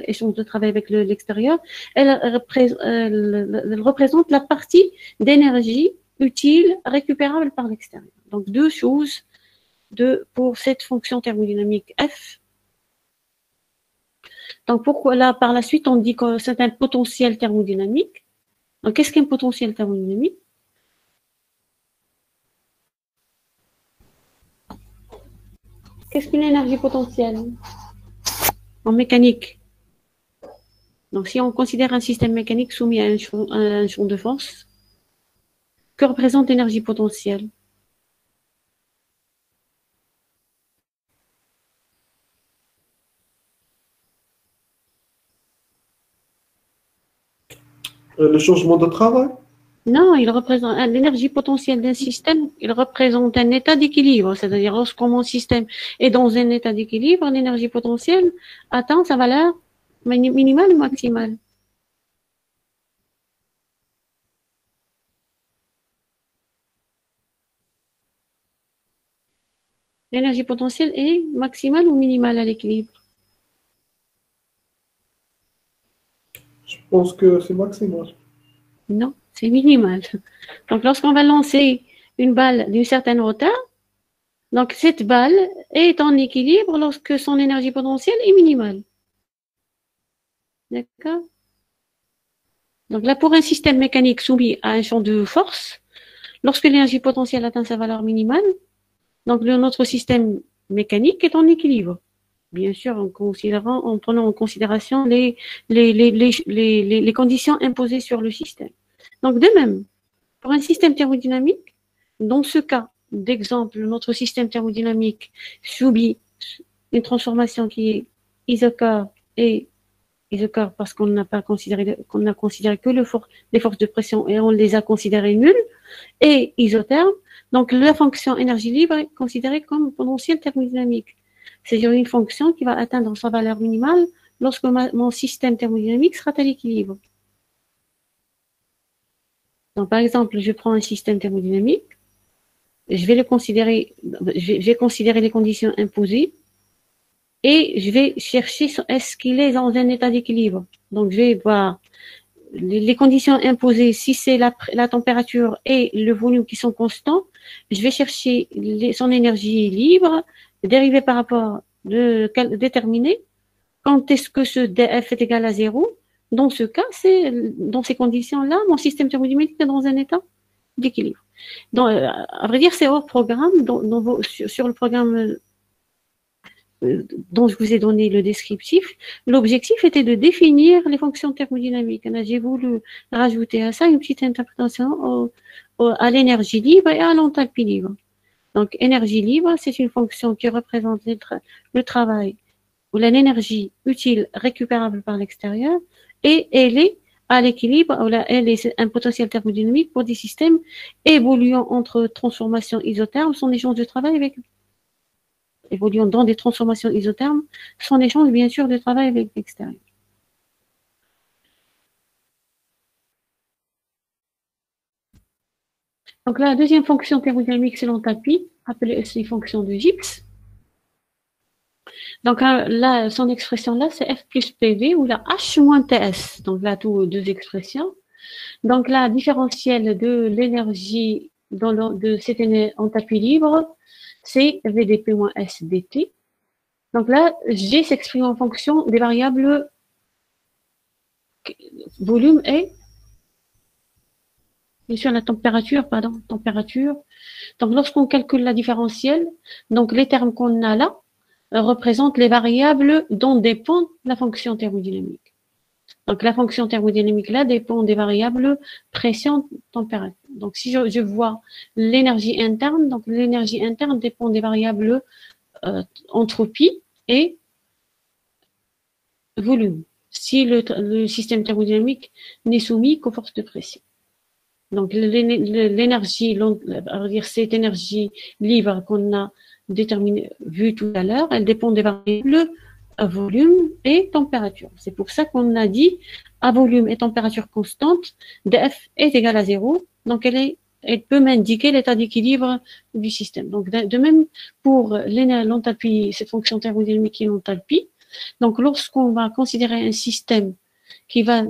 S1: échange de travail avec l'extérieur, elle représente la partie d'énergie utile récupérable par l'extérieur. Donc deux choses pour cette fonction thermodynamique F. Donc pourquoi là, par la suite, on dit que c'est un potentiel thermodynamique. Donc qu'est-ce qu'un potentiel thermodynamique? Qu'est-ce qu'une énergie potentielle en mécanique? Donc si on considère un système mécanique soumis à un champ de force, que représente l'énergie potentielle?
S4: Le changement de travail?
S1: Non, il représente l'énergie potentielle d'un système, il représente un état d'équilibre, c'est-à-dire lorsque mon système est dans un état d'équilibre, l'énergie potentielle atteint sa valeur minimale ou maximale. L'énergie potentielle est maximale ou minimale à l'équilibre?
S4: Je pense que c'est maximal.
S1: Non, c'est minimal. Donc, lorsqu'on va lancer une balle d'une certaine hauteur, donc cette balle est en équilibre lorsque son énergie potentielle est minimale. D'accord? Donc là, pour un système mécanique soumis à un champ de force, lorsque l'énergie potentielle atteint sa valeur minimale, donc notre système mécanique est en équilibre. Bien sûr, en prenant en considération les conditions imposées sur le système. Donc, de même, pour un système thermodynamique, dans ce cas d'exemple, notre système thermodynamique subit une transformation qui est isochore et isochore parce qu'on n'a considéré que les forces de pression et on les a considérées nulles, et isotherme. Donc, la fonction énergie libre est considérée comme potentiel thermodynamique. C'est-à-dire une fonction qui va atteindre sa valeur minimale lorsque mon système thermodynamique sera à l'équilibre. Donc, par exemple, je prends un système thermodynamique, je vais considérer les conditions imposées et je vais chercher est-ce qu'il est dans un état d'équilibre. Donc, je vais voir les conditions imposées, si c'est la température et le volume qui sont constants, je vais chercher son énergie libre, dérivée par rapport déterminer quand est-ce que ce dF est égal à 0. Dans ce cas, dans ces conditions-là, mon système thermodynamique est dans un état d'équilibre. À vrai dire, c'est hors programme, sur le programme dont je vous ai donné le descriptif. L'objectif était de définir les fonctions thermodynamiques. J'ai voulu rajouter à ça une petite interprétation à l'énergie libre et à l'enthalpie libre. Donc, énergie libre, c'est une fonction qui représente le travail ou l'énergie utile récupérable par l'extérieur, et elle est à l'équilibre, elle est un potentiel thermodynamique pour des systèmes évoluant entre transformations isothermes, son échange de travail avec évoluant dans des transformations isothermes, son échange bien sûr de travail avec l'extérieur. Donc la deuxième fonction thermodynamique, c'est l'enthalpie, appelée aussi fonction de Gibbs. Donc là, son expression là, c'est F plus PV ou la H moins TS. Donc là, deux expressions. Donc la différentielle de l'énergie de cette enthalpie libre, c'est VdP moins SdT. Donc là, G s'exprime en fonction des variables volume et bien sûr la température. Donc lorsqu'on calcule la différentielle, donc les termes qu'on a là représentent les variables dont dépend la fonction thermodynamique. Donc la fonction thermodynamique là dépend des variables pression, température. Donc si je vois l'énergie interne, donc l'énergie interne dépend des variables entropie et volume, si le système thermodynamique n'est soumis qu'aux forces de pression. Donc l'énergie, cette énergie libre qu'on a vue tout à l'heure, elle dépend des variables à volume et température. C'est pour ça qu'on a dit à volume et température constante, dF est égal à 0. Donc elle peut m'indiquer l'état d'équilibre du système. Donc de même pour l'enthalpie, cette fonction thermodynamique qui est l'enthalpie. Donc lorsqu'on va considérer un système qui va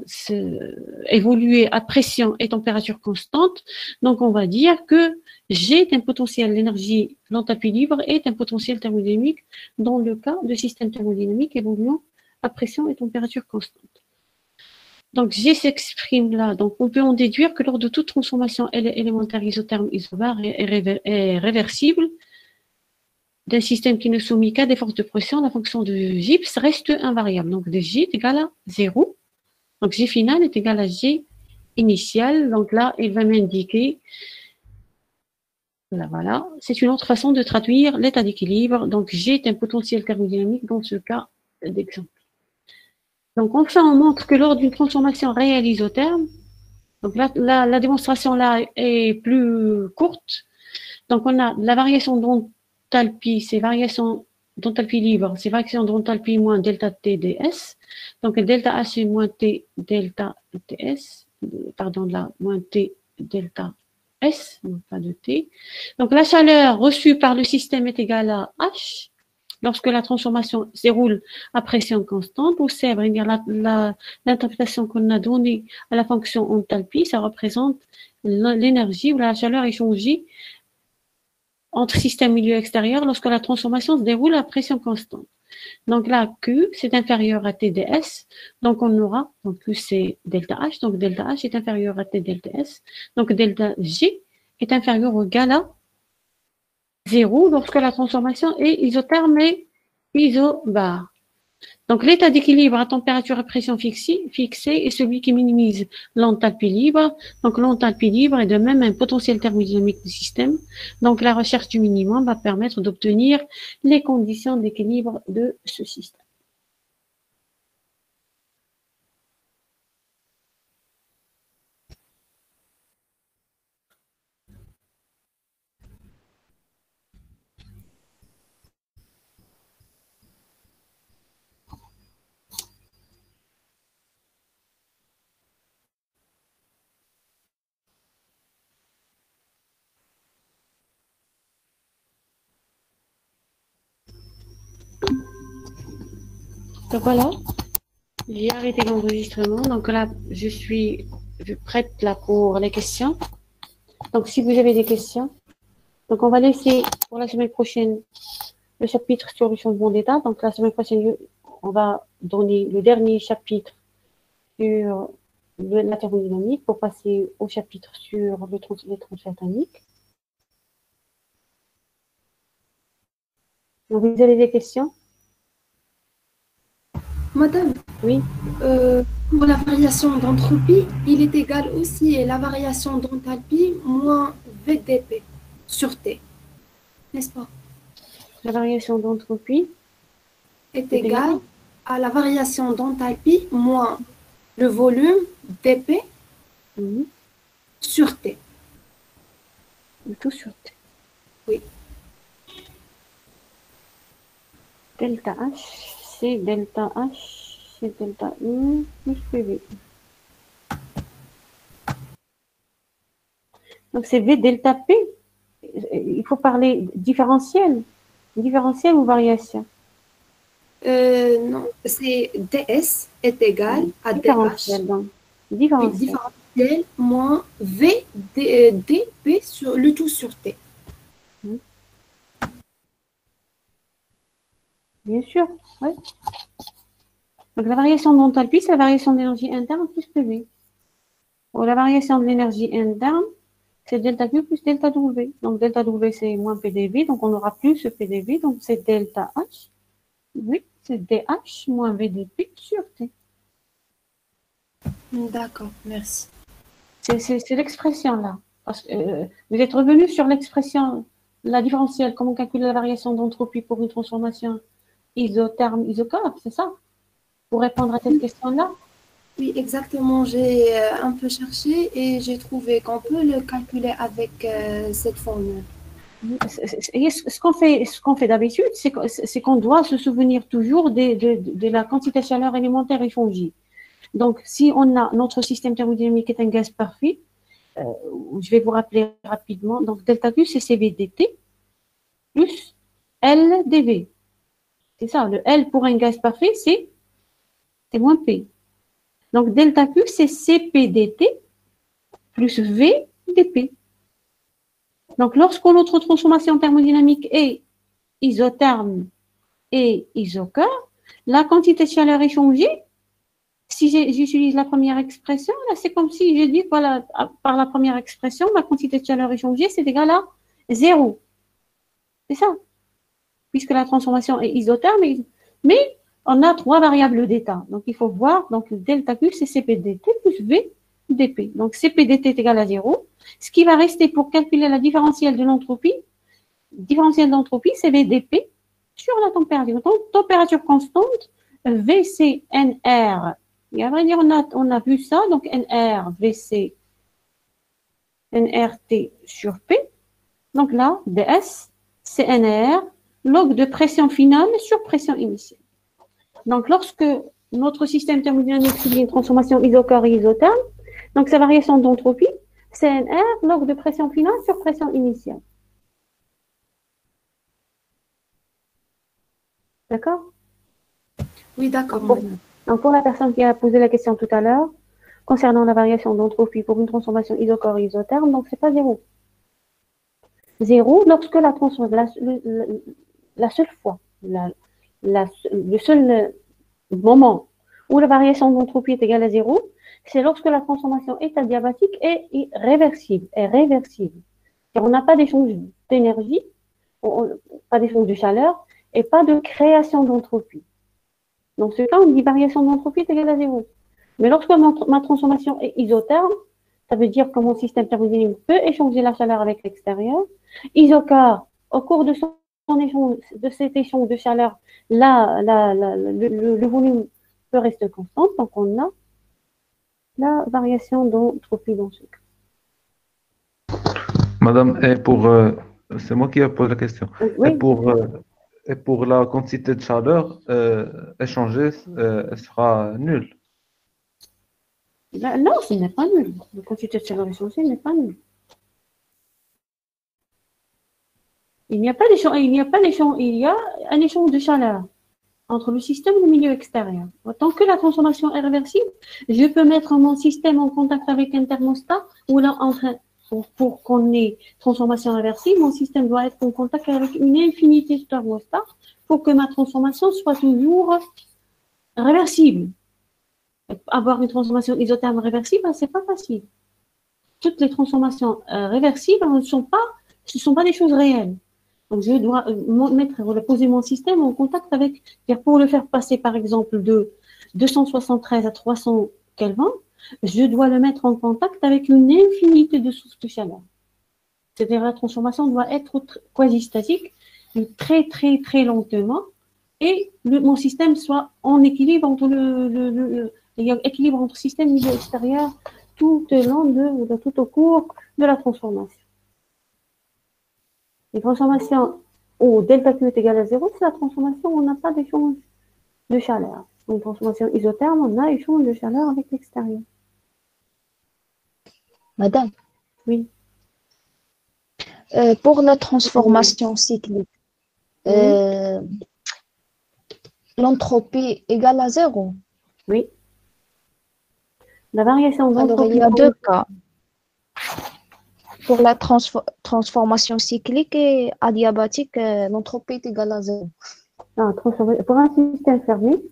S1: évoluer à pression et température constante, donc on va dire que G est un potentiel, l'énergie, l'enthalpie libre est un potentiel thermodynamique dans le cas de système thermodynamique évoluant à pression et température constante. Donc G s'exprime là, donc on peut en déduire que lors de toute transformation élémentaire isotherme isobare est réversible d'un système qui ne soumet qu'à des forces de pression, la fonction de Gibbs reste invariable. Donc de G est égal à 0. Donc G final est égal à G initial. Donc là, il va m'indiquer, voilà, c'est une autre façon de traduire l'état d'équilibre. Donc G est un potentiel thermodynamique dans ce cas d'exemple. Donc enfin, on montre que lors d'une transformation réelle isotherme, donc là, la démonstration là est plus courte. Donc on a la variation d'enthalpie, c'est variation d'enthalpie libre, c'est variation d'enthalpie moins delta T ds. Donc delta H est moins T delta Ts, pardon, là, moins T delta S, donc pas de T. Donc la chaleur reçue par le système est égale à H lorsque la transformation se déroule à pression constante, ou c'est l'interprétation qu'on a donnée à la fonction enthalpie, ça représente l'énergie ou la chaleur échangée entre système milieu extérieur lorsque la transformation se déroule à pression constante. Donc là, Q, c'est inférieur à TdS, donc on aura, donc Q c'est delta H, donc delta H est inférieur à T delta S, donc delta G est inférieur ou égal à 0 lorsque la transformation est isotherme et isobare. Donc l'état d'équilibre à température et pression fixée est celui qui minimise l'enthalpie libre. Donc l'enthalpie libre est de même un potentiel thermodynamique du système. Donc la recherche du minimum va permettre d'obtenir les conditions d'équilibre de ce système. Donc voilà, j'ai arrêté l'enregistrement. Donc là, je prête là pour les questions. Donc si vous avez des questions, donc on va laisser pour la semaine prochaine le chapitre sur le changement d'état. Donc la semaine prochaine, on va donner le dernier chapitre sur la thermodynamique pour passer au chapitre sur les transferts thermiques. Donc, vous avez des questions?
S6: Madame,
S1: Oui.
S6: Pour la variation d'entropie, il est égal aussi à la variation d'enthalpie moins VDP sur T, n'est-ce pas?
S1: La variation d'entropie
S6: est égale à la variation d'enthalpie moins le volume dP sur T.
S1: Tout sur T.
S6: Oui.
S1: Delta H, c'est delta H, c'est delta U plus PV. Donc c'est V delta P. Il faut parler différentiel. Différentiel ou variation?
S6: Non, c'est DS est égal à
S1: différentiel,
S6: DH.
S1: donc. Différentiel.
S6: Différentiel moins V dP sur le tout sur T.
S1: Bien sûr, oui. Donc la variation d'enthalpie, c'est la variation d'énergie interne plus PV. Pour la variation de l'énergie interne, c'est delta Q plus delta W. Donc delta W, c'est moins PdV, donc on aura plus ce PdV, donc c'est delta H. Oui, c'est DH moins VdP sur T.
S6: D'accord, merci.
S1: C'est l'expression là. Parce que vous êtes revenu sur l'expression, la différentielle, comment calculer la variation d'entropie pour une transformation isotherme, isochore, c'est ça? Pour répondre à cette question-là?
S6: Oui, exactement. J'ai un peu cherché et j'ai trouvé qu'on peut le calculer avec cette formule.
S1: Ce qu'on fait d'habitude, c'est qu'on doit se souvenir toujours de la quantité de chaleur élémentaire et fongible. Donc, si on a notre système thermodynamique est un gaz parfait, je vais vous rappeler rapidement. Donc, delta Q, c'est CV dt plus L dV. C'est ça, le L pour un gaz parfait, c'est moins P. Donc, delta Q, c'est Cp dt plus V dP. Donc, lorsque notre transformation thermodynamique est isotherme et isochore, la quantité de chaleur échangée, si j'utilise la première expression, là, c'est comme si je dis, voilà, par la première expression, ma quantité de chaleur échangée, c'est égal à 0. C'est ça. Puisque la transformation est isotherme, mais on a 3 variables d'état. Donc, il faut voir, donc, delta Q, c'est Cp dt plus V dP. Donc, Cp dt est égal à 0. Ce qui va rester pour calculer la différentielle de l'entropie, différentielle d'entropie, c'est V dP sur la température. Donc, température constante, VCNR. Et à vrai dire, on a vu ça, donc NR, VC, NRT sur P. Donc là, DS, c'est NR, log de pression finale sur pression initiale. Donc, lorsque notre système thermodynamique subit une transformation isochore et isotherme, donc sa variation d'entropie, c'est NR, log de pression finale sur pression initiale. D'accord?
S6: Oui, d'accord.
S1: Donc, pour la personne qui a posé la question tout à l'heure, concernant la variation d'entropie pour une transformation isochore et isotherme, donc c'est pas 0. 0 lorsque la seule fois, le seul moment où la variation d'entropie est égale à 0, c'est lorsque la transformation est adiabatique et réversible. On n'a pas d'échange d'énergie, pas d'échange de chaleur et pas de création d'entropie. Dans ce cas, on dit variation d'entropie est égale à 0. Mais lorsque ma transformation est isotherme, ça veut dire que mon système thermodynamique peut échanger la chaleur avec l'extérieur. Isochore, au cours de cet échange de chaleur, le volume peut rester constant, donc on a la variation d'entropie dans ce cas.
S5: Madame, c'est moi qui ai posé la question.
S1: Oui.
S5: Et pour la quantité de chaleur échangée, elle sera nulle.
S1: Non, ce n'est pas nul. La quantité de chaleur échangée n'est pas nulle. Il y a un échange de chaleur entre le système et le milieu extérieur. Tant que la transformation est réversible, je peux mettre mon système en contact avec un thermostat ou là, pour qu'on ait transformation réversible, mon système doit être en contact avec une infinité de thermostats pour que ma transformation soit toujours réversible. Avoir une transformation isotherme réversible, c'est pas facile. Toutes les transformations réversibles ce ne sont pas des choses réelles. Donc, je dois poser mon système en contact avec, pour le faire passer, par exemple, de 273 à 300 Kelvin, je dois le mettre en contact avec une infinité de sources de chaleur. C'est-à-dire, la transformation doit être quasi-statique, très, très, très lentement, et mon système soit en équilibre entre l'équilibre entre système et milieu extérieur tout au cours de la transformation. Les transformations où delta Q est égal à 0, c'est la transformation où on n'a pas d'échange de chaleur. Une transformation isotherme, on a échange de chaleur avec l'extérieur.
S10: Madame,
S1: oui.
S10: Pour la transformation cyclique, l'entropie égale à 0.
S1: Oui. La variation d'entropie.
S10: Alors, il y a deux cas. Pour la transformation cyclique et adiabatique, l'entropie est égale à 0.
S1: Non, pour un système fermé,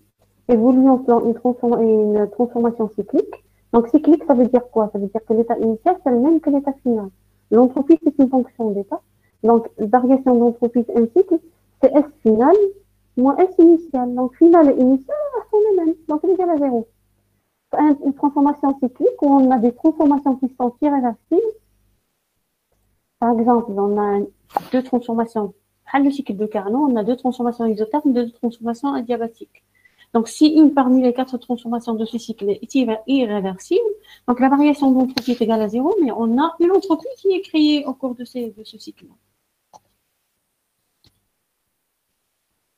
S1: évoluant selon une transformation cyclique. Donc, cyclique, ça veut dire quoi? Ça veut dire que l'état initial, c'est le même que l'état final. L'entropie, c'est une fonction d'état. Donc, variation d'entropie d'un cycle, c'est S final moins S initial. Donc, final et initial sont les mêmes. Donc, c'est égal à 0. Une transformation cyclique où on a des transformations qui sont irréversibles. Par exemple, on a deux transformations. Le cycle de Carnot, on a deux transformations isothermes, deux transformations adiabatiques. Donc, si une parmi les 4 transformations de ce cycle est irréversible, donc la variation d'entropie est égale à 0, mais on a une entropie qui est créée au cours de ce cycle-là.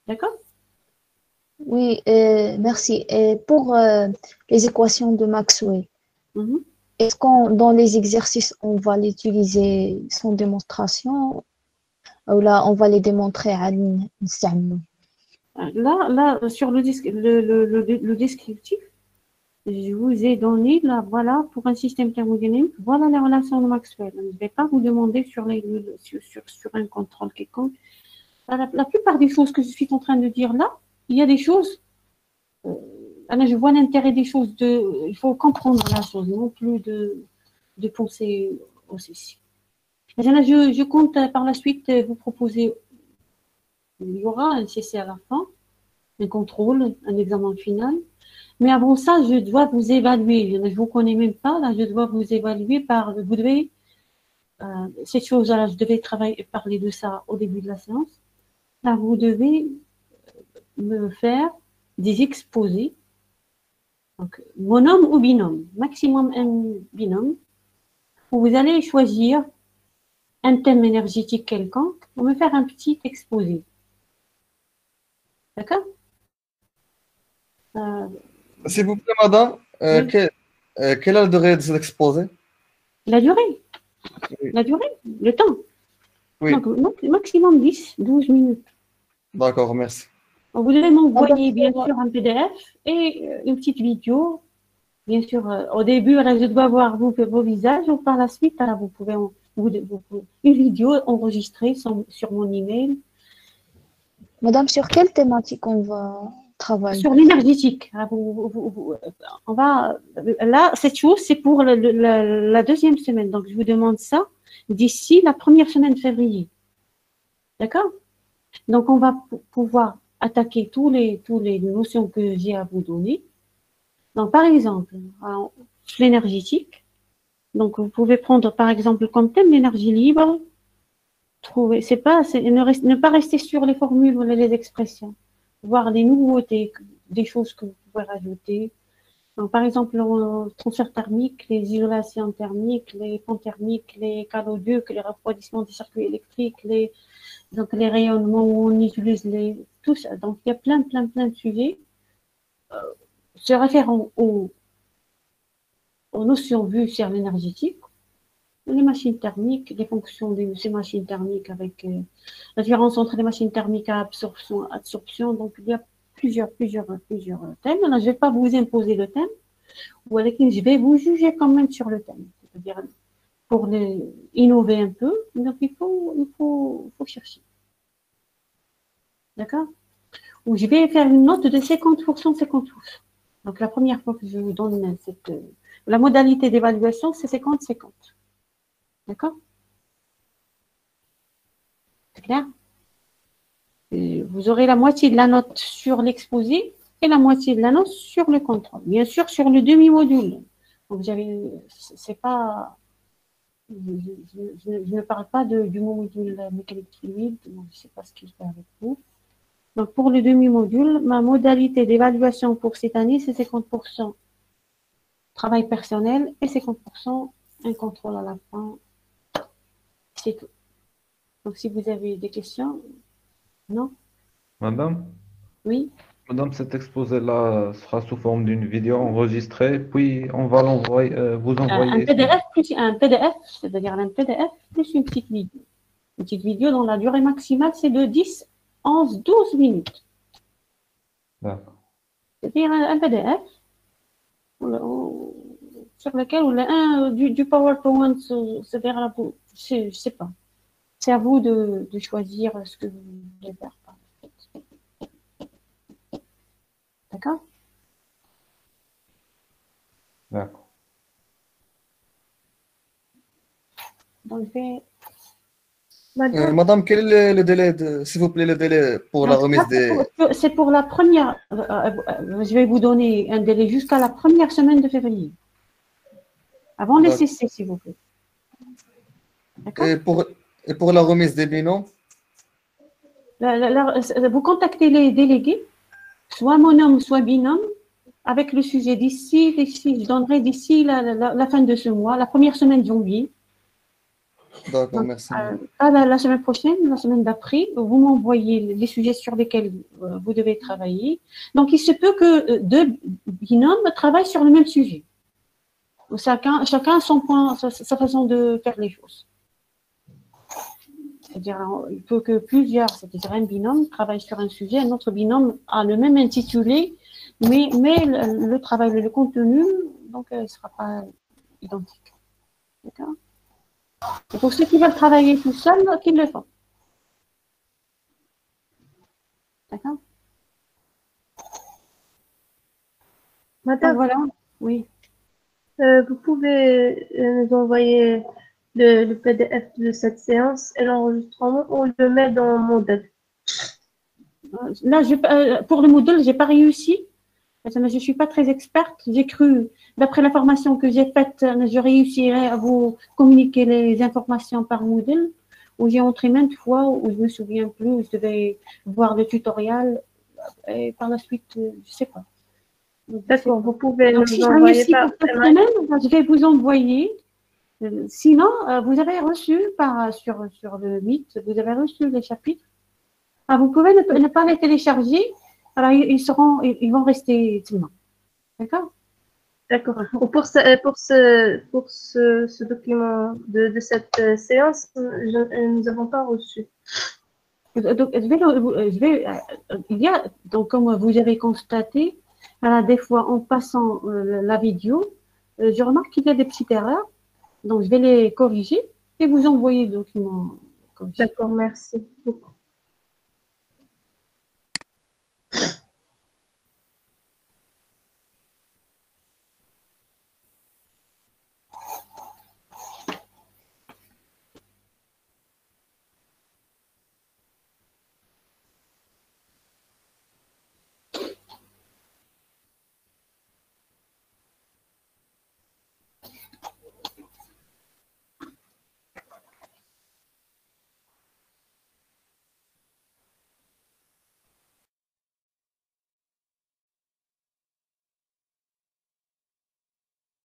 S1: D'accord?
S10: Oui, merci. Et pour les équations de Maxwell, est-ce dans les exercices, on va l'utiliser sans démonstration ou là, on va les démontrer à l'enseignement?
S1: Là, sur le descriptif, je vous ai donné, là, voilà, pour un système thermodynamique, voilà les relations de Maxwell. Je ne vais pas vous demander sur un contrôle quelconque. La plupart des choses que je suis en train de dire là, il y a des choses, je vois l'intérêt des choses, il faut comprendre la chose, non plus de penser au ceci. Je compte par la suite vous proposer, il y aura un CC à la fin, un contrôle, un examen final. Mais avant ça, je dois vous évaluer. Je ne vous connais même pas, là, je dois vous évaluer vous devez, cette chose-là, je devais parler de ça au début de la séance. Là, vous devez me faire des exposés. Donc, monome ou binôme, maximum un binôme, où vous allez choisir un thème énergétique quelconque pour me faire un petit exposé. D'accord?
S3: S'il vous plaît, madame, quelle est la durée de cet exposé?
S1: La durée?
S3: Oui.
S1: La durée? Le temps?
S3: Oui.
S1: Donc, maximum 10-12 minutes.
S3: D'accord, merci.
S1: Vous devez m'envoyer bien sûr un PDF et une petite vidéo. Bien sûr, au début, là, je dois voir vos visages. Ou par la suite, là, vous pouvez une vidéo enregistrée sur mon email.
S10: Madame, sur quelle thématique on va travailler?
S1: Sur l'énergétique. On va là, cette chose, c'est pour la deuxième semaine. Donc, je vous demande ça d'ici la première semaine de février. D'accord? Donc, on va pouvoir attaquer tous les notions que j'ai à vous donner. Donc, par exemple, l'énergétique. Donc, vous pouvez prendre, par exemple, comme thème l'énergie libre. Ne pas rester sur les formules ou les expressions. Voir les nouveautés, des choses que vous pouvez rajouter. Donc, par exemple, le transfert thermique, les isolations thermiques, les ponts thermiques, les caloducs, les refroidissements des circuits électriques, les rayonnements où on utilise tout ça. Donc, il y a plein de sujets se référant aux notions vues sur l'énergétique, les machines thermiques, les fonctions de ces machines thermiques avec la différence entre les machines thermiques à absorption. Donc, il y a plusieurs thèmes. Je ne vais pas vous imposer le thème, ou avec je vais vous juger quand même sur le thème. C'est-à-dire, pour innover un peu, donc il faut chercher. D'accord? Ou je vais faire une note de 50%, 50%. Donc, la première fois que je vous donne la modalité d'évaluation, c'est 50-50. D'accord? C'est clair? Et vous aurez la moitié de la note sur l'exposé et la moitié de la note sur le contrôle. Bien sûr, sur le demi-module. Donc, c'est pas... Je ne parle pas du module mécanique fluide, donc je ne sais pas ce qu'il fait avec vous. Donc, pour le demi-module, ma modalité d'évaluation pour cette année, c'est 50% travail personnel et 50% un contrôle à la fin. C'est tout. Donc, si vous avez des questions, non?
S5: Madame,
S1: Oui?
S5: Madame, cet exposé-là sera sous forme d'une vidéo enregistrée, puis on va vous
S1: Un
S5: envoyer.
S1: PDF plus un PDF, c'est-à-dire un PDF plus une petite vidéo. Une petite vidéo dont la durée maximale, c'est de 10, 11, 12 minutes.
S5: D'accord.
S1: C'est-à-dire un PDF sur lequel du PowerPoint, c'est-à-dire, je ne sais pas. C'est à vous de choisir ce que vous voulez faire. D'accord?
S5: D'accord.
S1: Donc, je vais...
S3: Madame, quel est le délai, s'il vous plaît, le délai pour la remise des...
S1: C'est pour la première... je vais vous donner un délai jusqu'à la première semaine de février. Avant le CC, s'il vous plaît. D'accord?
S3: Et pour la remise des binômes?
S1: Vous contactez les délégués, soit monôme, soit binôme, avec le sujet d'ici, je donnerai d'ici la fin de ce mois, la première semaine de janvier.
S3: D'accord, merci.
S1: La semaine prochaine, la semaine d'après, vous m'envoyez les sujets sur lesquels vous devez travailler. Donc, il se peut que deux binômes travaillent sur le même sujet. Chacun a son point, sa façon de faire les choses. C'est-à-dire, il peut que plusieurs, c'est-à-dire un binôme travaille sur un sujet, un autre binôme a le même intitulé, mais le travail, le contenu, donc, il ne sera pas identique. D'accord? Et pour ceux qui veulent travailler tout seuls, qu'ils le font. D'accord?
S11: Madame,
S1: voilà. Oui.
S11: Vous pouvez nous envoyer le PDF de cette séance et l'enregistrement, on le met dans Moodle.
S1: Là, pour le Moodle, je n'ai pas réussi. Je ne suis pas très experte. J'ai cru, d'après la formation que j'ai faite, je réussirais à vous communiquer les informations par Moodle, où j'ai entré maintes fois, où je ne me souviens plus, où je devais voir le tutoriel, et par la suite, je ne sais pas.
S11: D'accord, vous pouvez nous
S1: si
S11: envoyer
S1: par cette semaine, je vais vous envoyer. Sinon, vous avez reçu sur le Meet, vous avez reçu les chapitres. Vous pouvez ne pas les télécharger. Alors, ils vont rester seulement. D'accord?
S11: D'accord. Pour ce document de cette séance, nous n'avons pas reçu.
S1: Donc, comme vous avez constaté, des fois, en passant la vidéo, je remarque qu'il y a des petites erreurs. Donc, je vais les corriger et vous envoyer le document corrigé.
S11: D'accord, merci beaucoup.